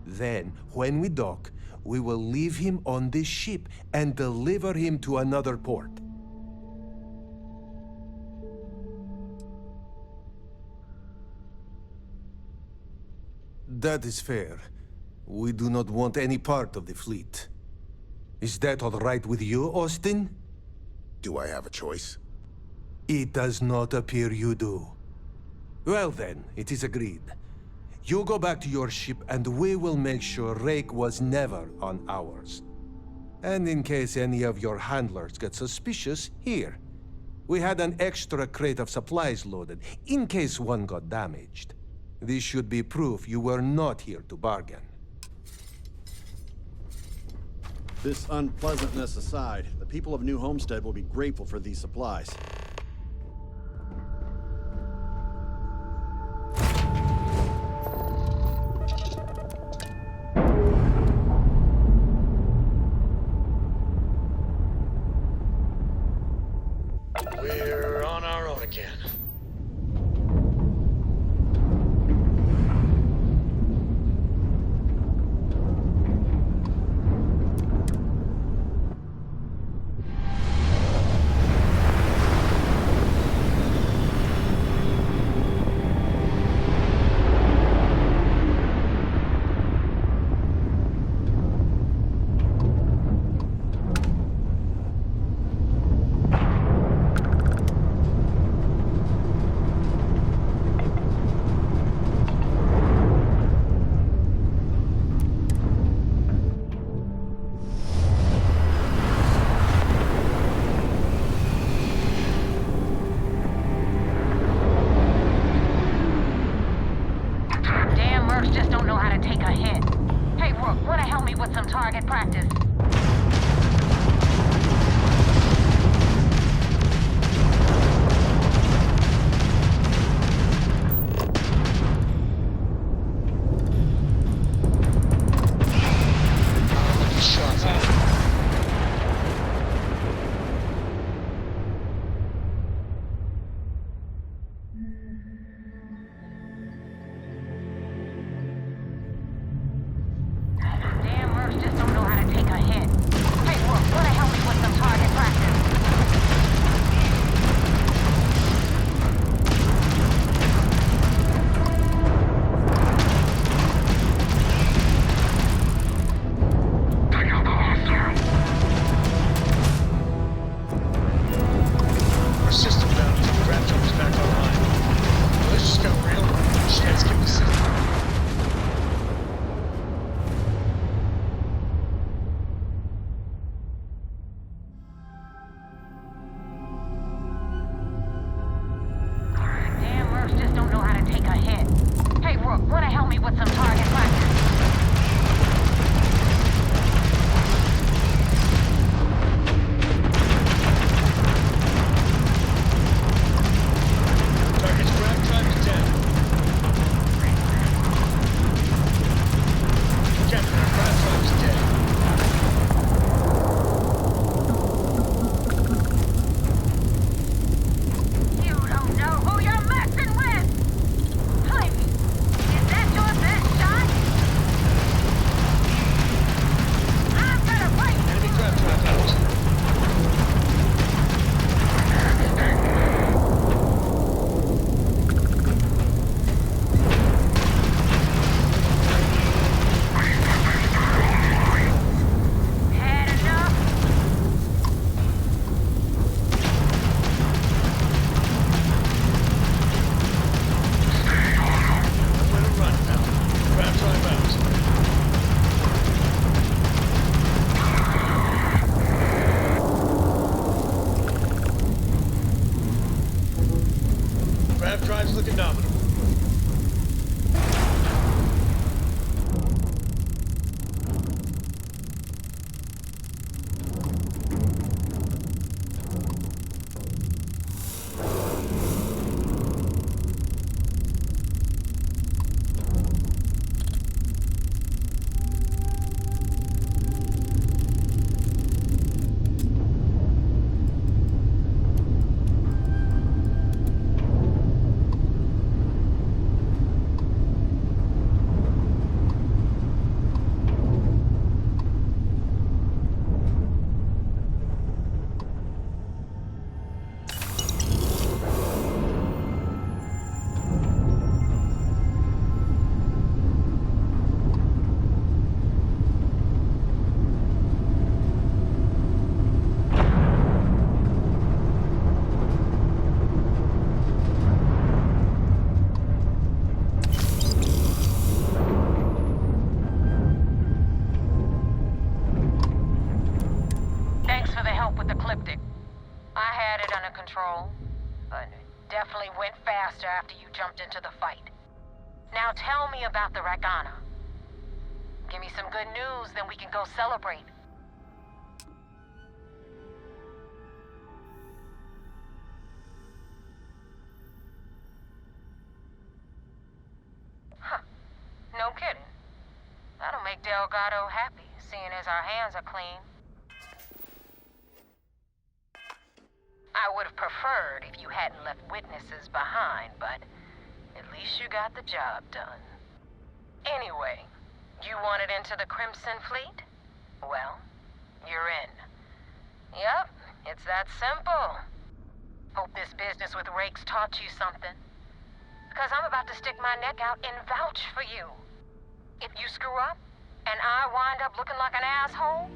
Then, when we dock, we will leave him on this ship and deliver him to another port. That is fair. We do not want any part of the fleet. Is that all right with you, Austin? Do I have a choice? It does not appear you do. Well then, it is agreed. You go back to your ship and we will make sure Rake was never on ours. And in case any of your handlers get suspicious, here. We had an extra crate of supplies loaded, in case one got damaged. This should be proof you were not here to bargain. This unpleasantness aside, the people of New Homestead will be grateful for these supplies. We're on our own again. Damn mercs just don't know how to take a hit. Hey, Rook, wanna help me with some target practice? Damn mercs just don't know how to take a hit. definitely went faster after you jumped into the fight. Now tell me about the Regana. Give me some good news, then we can go celebrate. Huh. No kidding. That'll make Delgado happy, seeing as our hands are clean. I would have preferred if you hadn't left witnesses behind, but at least you got the job done. Anyway, you wanted into the Crimson Fleet? Well, you're in. Yep, it's that simple. Hope this business with Rakes taught you something. Because I'm about to stick my neck out and vouch for you. If you screw up, and I wind up looking like an asshole,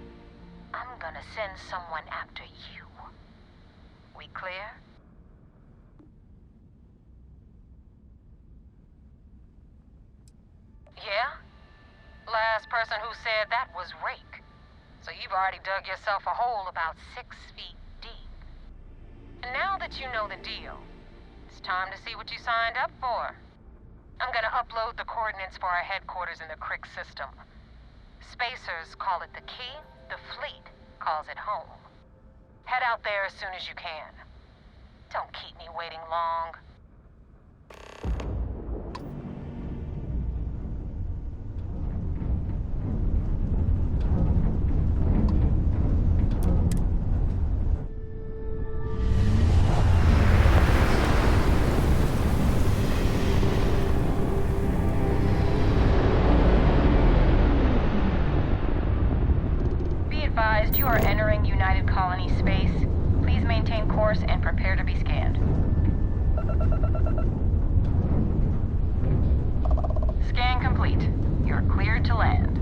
I'm gonna send someone after you. We clear? Yeah? Last person who said that was Rake. So you've already dug yourself a hole about 6 feet deep. And now that you know the deal, it's time to see what you signed up for. I'm gonna upload the coordinates for our headquarters in the Crick system. Spacers call it the key, the fleet calls it home. Head out there as soon as you can. Don't keep me waiting long. Be advised, you are entering United Colony space. Please maintain course and prepare to be scanned. Scan complete. You're cleared to land.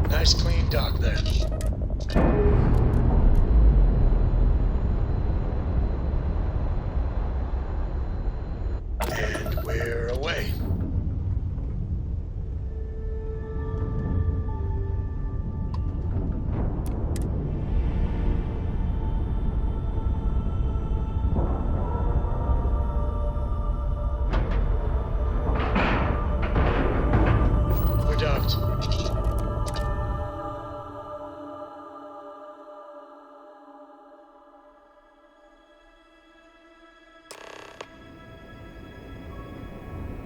Nice clean dock there. And we're away. We're docked.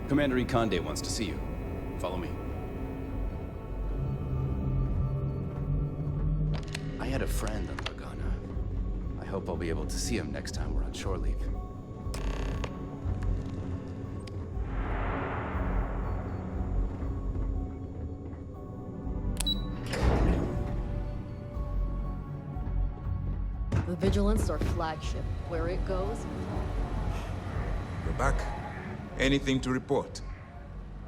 Commander Ikonde wants to see you. Follow me. I had a friend on Lagana. I hope I'll be able to see him next time we're on shore leave. The Vigilance, our flagship. Where it goes, We're back. Anything to report?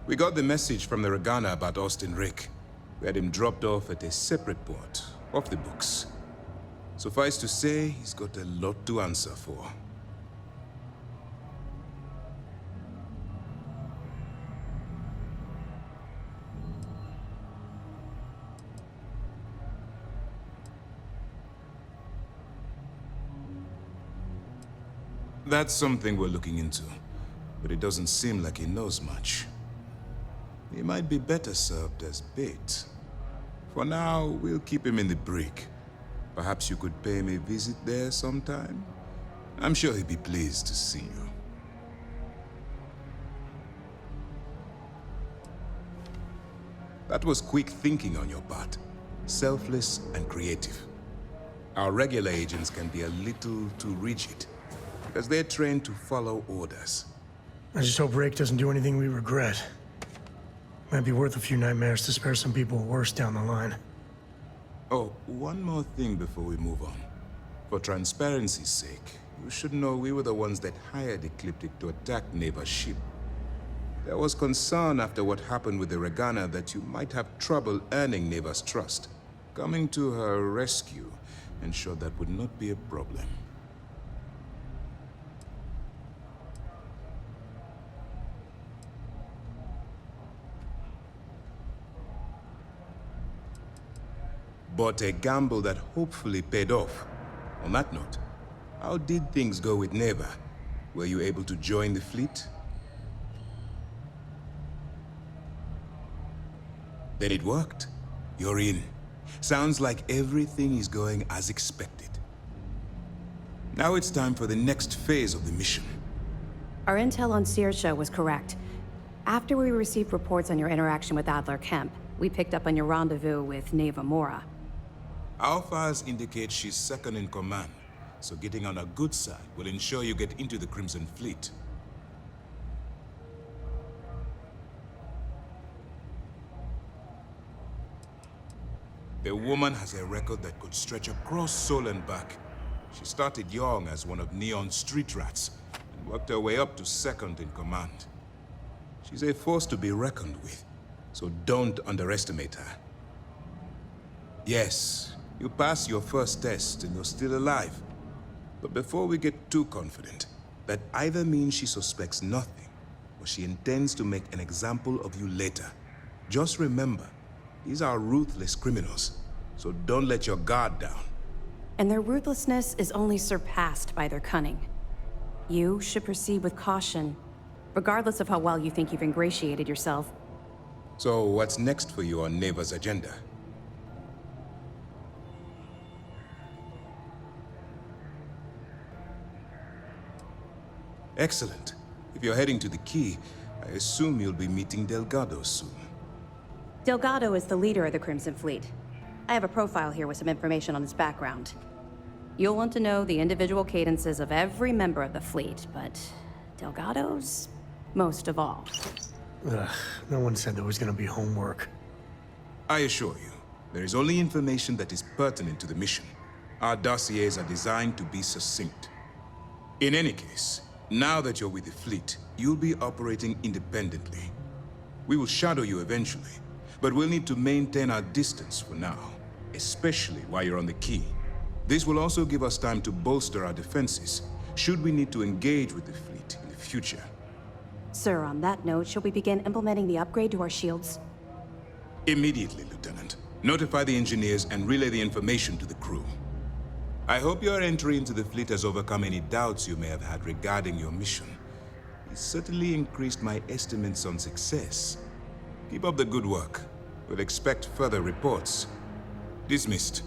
We got the message from the Regana about Austin Rick. We had him dropped off at a separate port, off the books. Suffice to say, he's got a lot to answer for. That's something we're looking into, but it doesn't seem like he knows much. He might be better served as bait. For now, we'll keep him in the brig. Perhaps you could pay him a visit there sometime? I'm sure he'd be pleased to see you. That was quick thinking on your part. Selfless and creative. Our regular agents can be a little too rigid, because they're trained to follow orders. I just hope Rake doesn't do anything we regret. Might be worth a few nightmares to spare some people worse down the line. Oh, one more thing before we move on. For transparency's sake, You should know we were the ones that hired Ecliptic to attack Neva's ship. There was concern after what happened with the Regana that you might have trouble earning Neva's trust. Coming to her rescue ensured that would not be a problem. But a gamble that hopefully paid off. On that note, how did things go with Neva? Were you able to join the fleet? Then it worked. You're in. Sounds like everything is going as expected. Now it's time for the next phase of the mission. Our intel on Saoirse was correct. After we received reports on your interaction with Adler Kemp, we picked up on your rendezvous with Neva Mora. Our files indicate she's second in command, so getting on her good side will ensure you get into the Crimson Fleet. The woman has a record that could stretch across Sol and back. She started young as one of Neon's street rats, and worked her way up to second in command. She's a force to be reckoned with, so don't underestimate her. Yes, you passed your first test and you're still alive. But before we get too confident, that either means she suspects nothing, or she intends to make an example of you later. Just remember, these are ruthless criminals, so don't let your guard down. And their ruthlessness is only surpassed by their cunning. You should proceed with caution, regardless of how well you think you've ingratiated yourself. So what's next for you on Neva's agenda? Excellent. If you're heading to the Key, I assume you'll be meeting Delgado soon. Delgado is the leader of the Crimson Fleet. I have a profile here with some information on his background. You'll want to know the individual cadences of every member of the fleet, but Delgado's most of all. Ugh, no one said there was gonna be homework. I assure you, there is only information that is pertinent to the mission. Our dossiers are designed to be succinct. In any case, now that you're with the fleet, you'll be operating independently. We will shadow you eventually, but we'll need to maintain our distance for now, especially while you're on the Key. This will also give us time to bolster our defenses, should we need to engage with the fleet in the future. Sir, on that note, shall we begin implementing the upgrade to our shields? Immediately, Lieutenant. Notify the engineers and relay the information to the crew. I hope your entry into the fleet has overcome any doubts you may have had regarding your mission. It certainly increased my estimates on success. Keep up the good work. We'll expect further reports. Dismissed.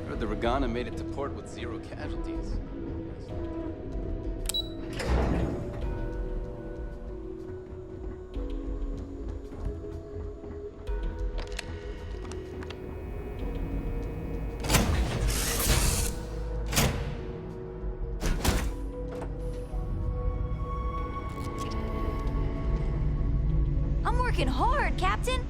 Heard the Regana made it to port with 0 casualties. I'm working hard, Captain.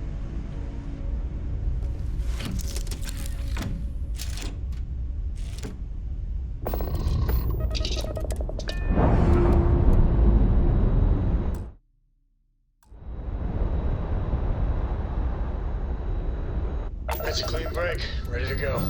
That's a clean break. Ready to go.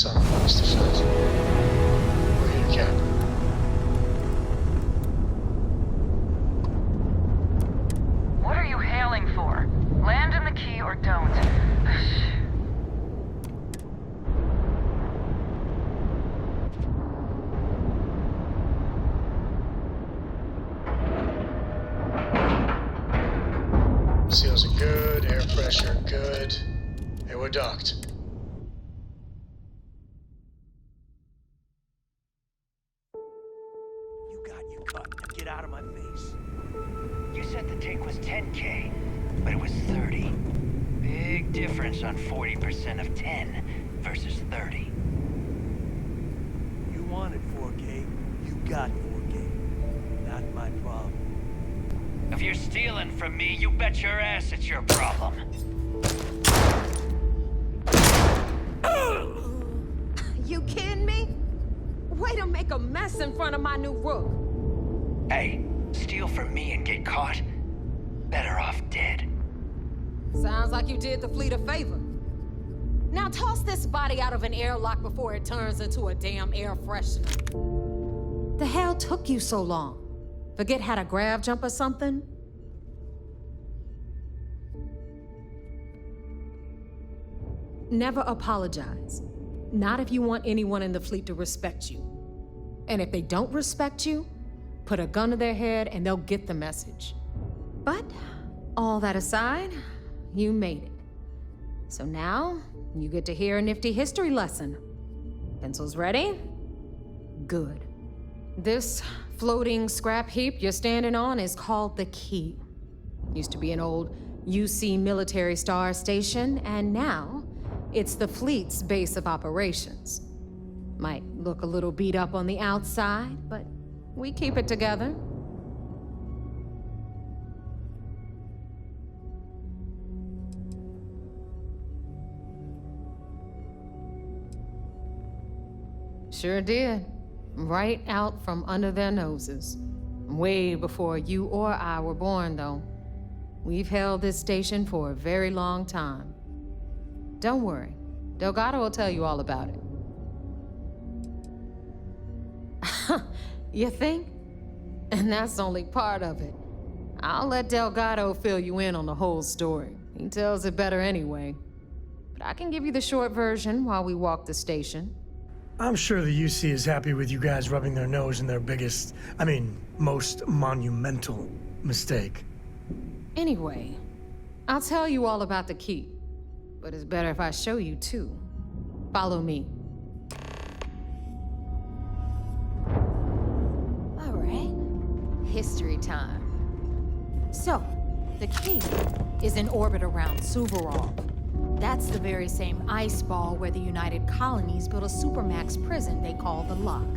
son, Mr. Phillips. We're here, Cap. What are you hailing for? Land in the key or don't. Seals are good, air pressure good. Hey, we're docked. You got your cut. Now get out of my face. You said the take was 10K, but it was 30. Big difference on 40% of 10 versus 30. You wanted 4K, you got 4K. Not my problem. If you're stealing from me, you bet your ass it's your problem. You kidding me? Way to make a mess in front of my new rook. Hey, steal from me and get caught? Better off dead. Sounds like you did the fleet a favor. Now toss this body out of an airlock before it turns into a damn air freshener. The hell took you so long? Forget how to grav jump or something? Never apologize. Not if you want anyone in the fleet to respect you. And if they don't respect you, put a gun to their head and they'll get the message. But, all that aside, you made it. So now, you get to hear a nifty history lesson. Pencils ready? Good. This floating scrap heap you're standing on is called the Key. Used to be an old UC military star station, and now it's the fleet's base of operations. Might look a little beat up on the outside, but we keep it together. Sure did. Right out from under their noses. Way before you or I were born, though. We've held this station for a very long time. Don't worry. Delgado will tell you all about it. You think? And that's only part of it. I'll let Delgado fill you in on the whole story. He tells it better anyway. But I can give you the short version while we walk the station. I'm sure the UC is happy with you guys rubbing their nose in their most monumental mistake. Anyway, I'll tell you all about the Key. But it's better if I show you too. Follow me. All right. History time. So, the Key is in orbit around Suvorov. That's the very same ice ball where the United Colonies built a supermax prison they call the Lock.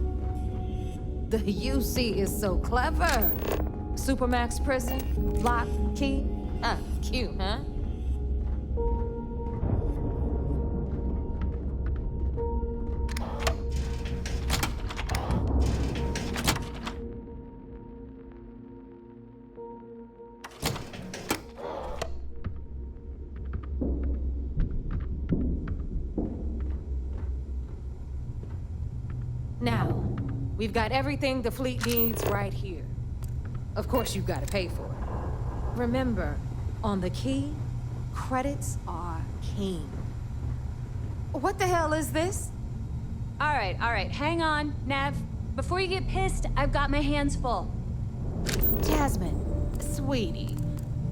The UC is so clever. Supermax prison, Lock, Key. Cute, huh? Now, we've got everything the fleet needs right here. Of course, you've got to pay for it. Remember, on the Key, credits are king. What the hell is this? All right, hang on, Nev. Before you get pissed, I've got my hands full. Jasmine, sweetie,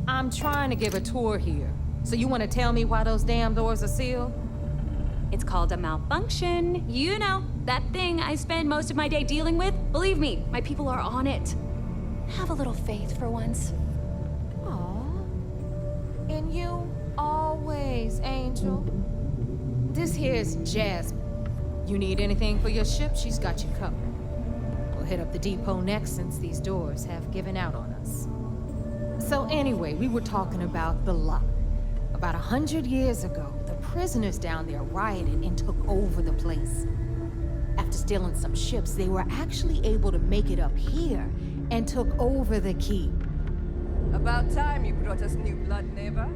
I'm trying to give a tour here. So you want to tell me why those damn doors are sealed? It's called a malfunction. You know, that thing I spend most of my day dealing with. Believe me, my people are on it. Have a little faith for once. Aw. And you always, Angel. This here's Jasmine. You need anything for your ship, she's got you covered. We'll hit up the depot next since these doors have given out on us. So anyway, we were talking about the Lock. About 100 years ago, the prisoners down there rioted and took over the place. After stealing some ships, they were actually able to make it up here and took over the Key. About time you brought us new blood, neighbor.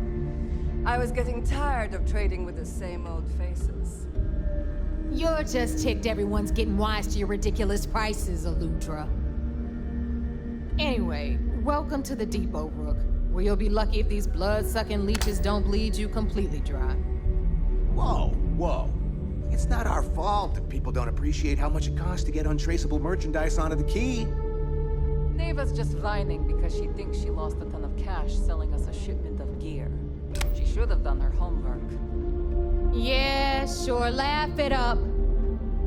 I was getting tired of trading with the same old faces. You're just ticked everyone's getting wise to your ridiculous prices, Aludra. Anyway, welcome to the depot, Rook, where you'll be lucky if these blood-sucking leeches don't bleed you completely dry. Whoa, whoa. It's not our fault that people don't appreciate how much it costs to get untraceable merchandise onto the key. Neva's just whining because she thinks she lost a ton of cash selling us a shipment of gear. She should have done her homework. Yeah, sure, laugh it up.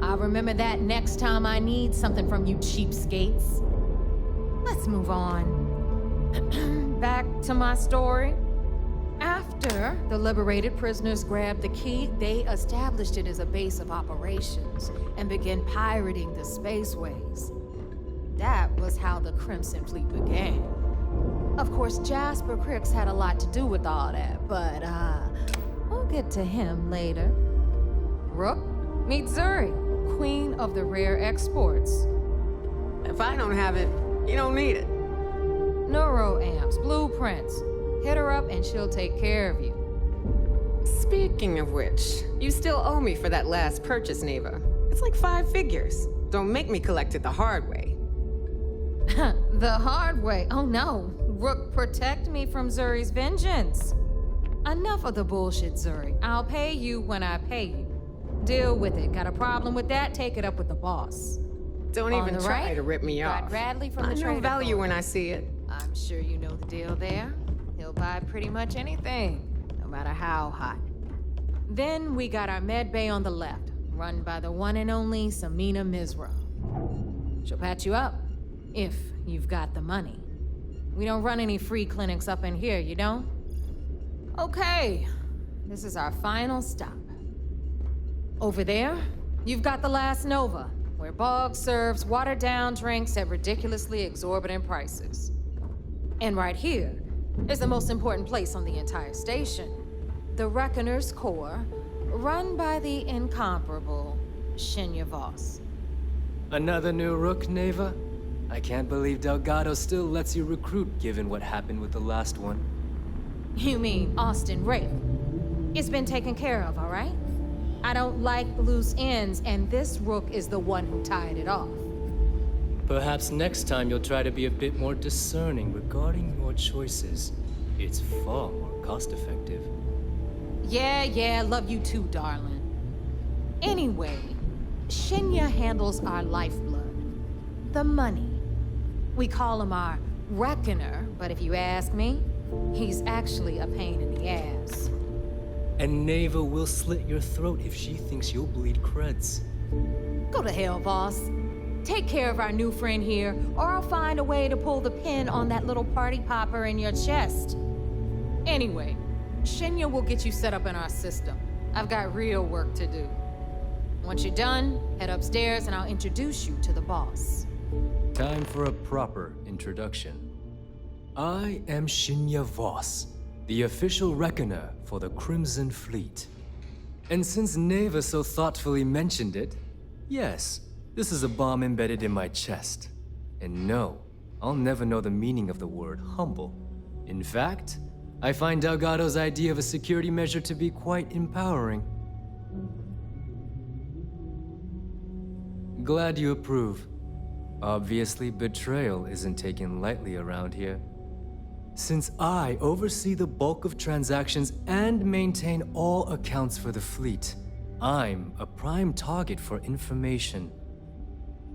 I'll remember that next time I need something from you cheapskates. Let's move on. Back to my story. After the liberated prisoners grabbed the key, they established it as a base of operations and began pirating the spaceways. That was how the Crimson Fleet began. Of course, Jasper Cricks had a lot to do with all that, but we'll get to him later. Rook, meet Zuri, queen of the rare exports. If I don't have it, you don't need it. Neuroamps, blueprints. Hit her up and she'll take care of you. Speaking of which, you still owe me for that last purchase, Neva. It's like 5 figures. Don't make me collect it the hard way. The hard way? Oh no. Rook, protect me from Zuri's vengeance. Enough of the bullshit, Zuri. I'll pay you when I pay you. Deal with it. Got a problem with that? Take it up with the boss. Don't On even the try right, to rip me got off. Bradley from I the know Trader value Corps. when I see it. I'm sure you know the deal there. He'll buy pretty much anything, no matter how hot. Then we got our med bay on the left, run by the one and only Samina Mizra. She'll patch you up, if you've got the money. We don't run any free clinics up in here, you don't? Okay, this is our final stop. Over there, you've got the Last Nova, where Bog serves watered-down drinks at ridiculously exorbitant prices. And right here is the most important place on the entire station, the Reckoner's Core, run by the incomparable Shinya Voss. Another new Rook, Neva? I can't believe Delgado still lets you recruit given what happened with the last one. You mean Austin Wraith? It's been taken care of, all right? I don't like loose ends, and this Rook is the one who tied it off. Perhaps next time you'll try to be a bit more discerning regarding your choices. It's far more cost-effective. Yeah, love you too, darling. Anyway, Shinya handles our lifeblood. The money. We call him our Reckoner, but if you ask me, he's actually a pain in the ass. And Neva will slit your throat if she thinks you'll bleed creds. Go to hell, boss. Take care of our new friend here, or I'll find a way to pull the pin on that little party popper in your chest. Anyway, Shinya will get you set up in our system. I've got real work to do. Once you're done, head upstairs and I'll introduce you to the boss. Time for a proper introduction. I am Shinya Voss, the official reckoner for the Crimson Fleet. And since Neva so thoughtfully mentioned it, yes, this is a bomb embedded in my chest. And no, I'll never know the meaning of the word humble. In fact, I find Delgado's idea of a security measure to be quite empowering. Glad you approve. Obviously, betrayal isn't taken lightly around here. Since I oversee the bulk of transactions and maintain all accounts for the fleet, I'm a prime target for information.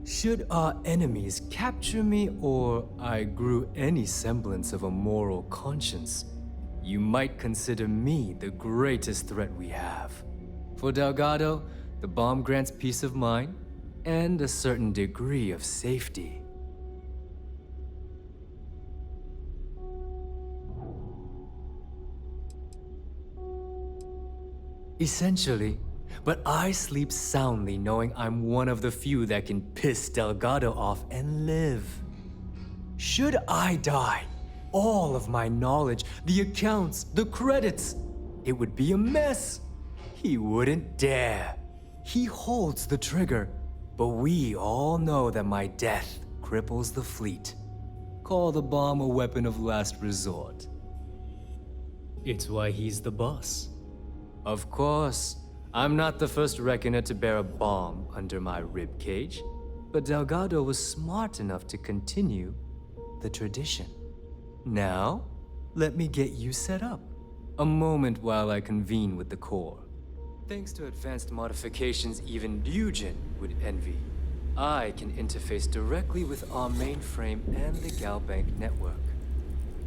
Should our enemies capture me or I grew any semblance of a moral conscience, you might consider me the greatest threat we have. For Delgado, the bomb grants peace of mind and a certain degree of safety. Essentially, but I sleep soundly knowing I'm one of the few that can piss Delgado off and live. Should I die, all of my knowledge, the accounts, the credits, it would be a mess. He wouldn't dare. He holds the trigger, but we all know that my death cripples the fleet. Call the bomb a weapon of last resort. It's why he's the boss. Of course, I'm not the first reckoner to bear a bomb under my rib cage, but Delgado was smart enough to continue the tradition. Now, let me get you set up. A moment while I convene with the core. Thanks to advanced modifications even Eugen would envy, I can interface directly with our mainframe and the GalBank network.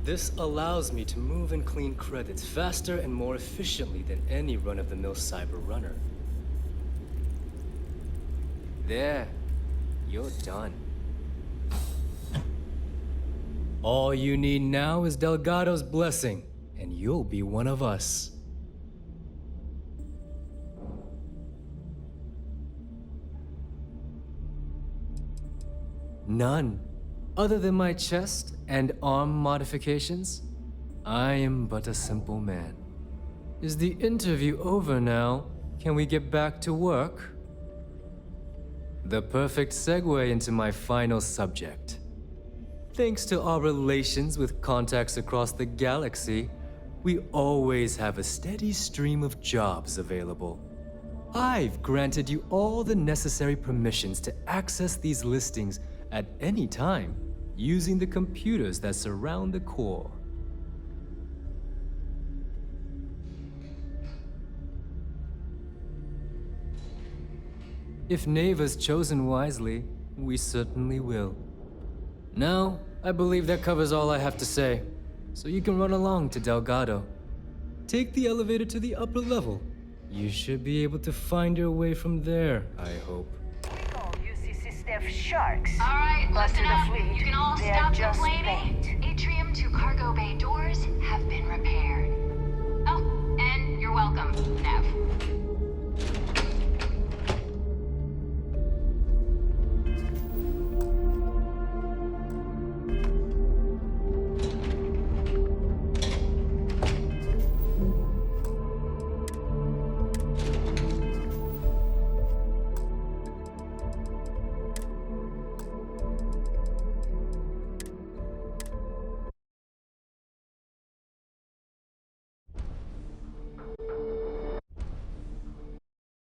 This allows me to move and clean credits faster and more efficiently than any run-of-the-mill cyber runner. There, you're done. All you need now is Delgado's blessing, and you'll be one of us. None. Other than my chest and arm modifications, I am but a simple man. Is the interview over now? Can we get back to work? The perfect segue into my final subject. Thanks to our relations with contacts across the galaxy, we always have a steady stream of jobs available. I've granted you all the necessary permissions to access these listings at any time, using the computers that surround the core. If Neva's chosen wisely, we certainly will. Now, I believe that covers all I have to say, so you can run along to Delgado. Take the elevator to the upper level. You should be able to find your way from there, I hope. Sharks. All right, listen up. Fleet. You can all They're stop just complaining. bait. Atrium to cargo bay doors have been repaired. Oh, and you're welcome, Nev.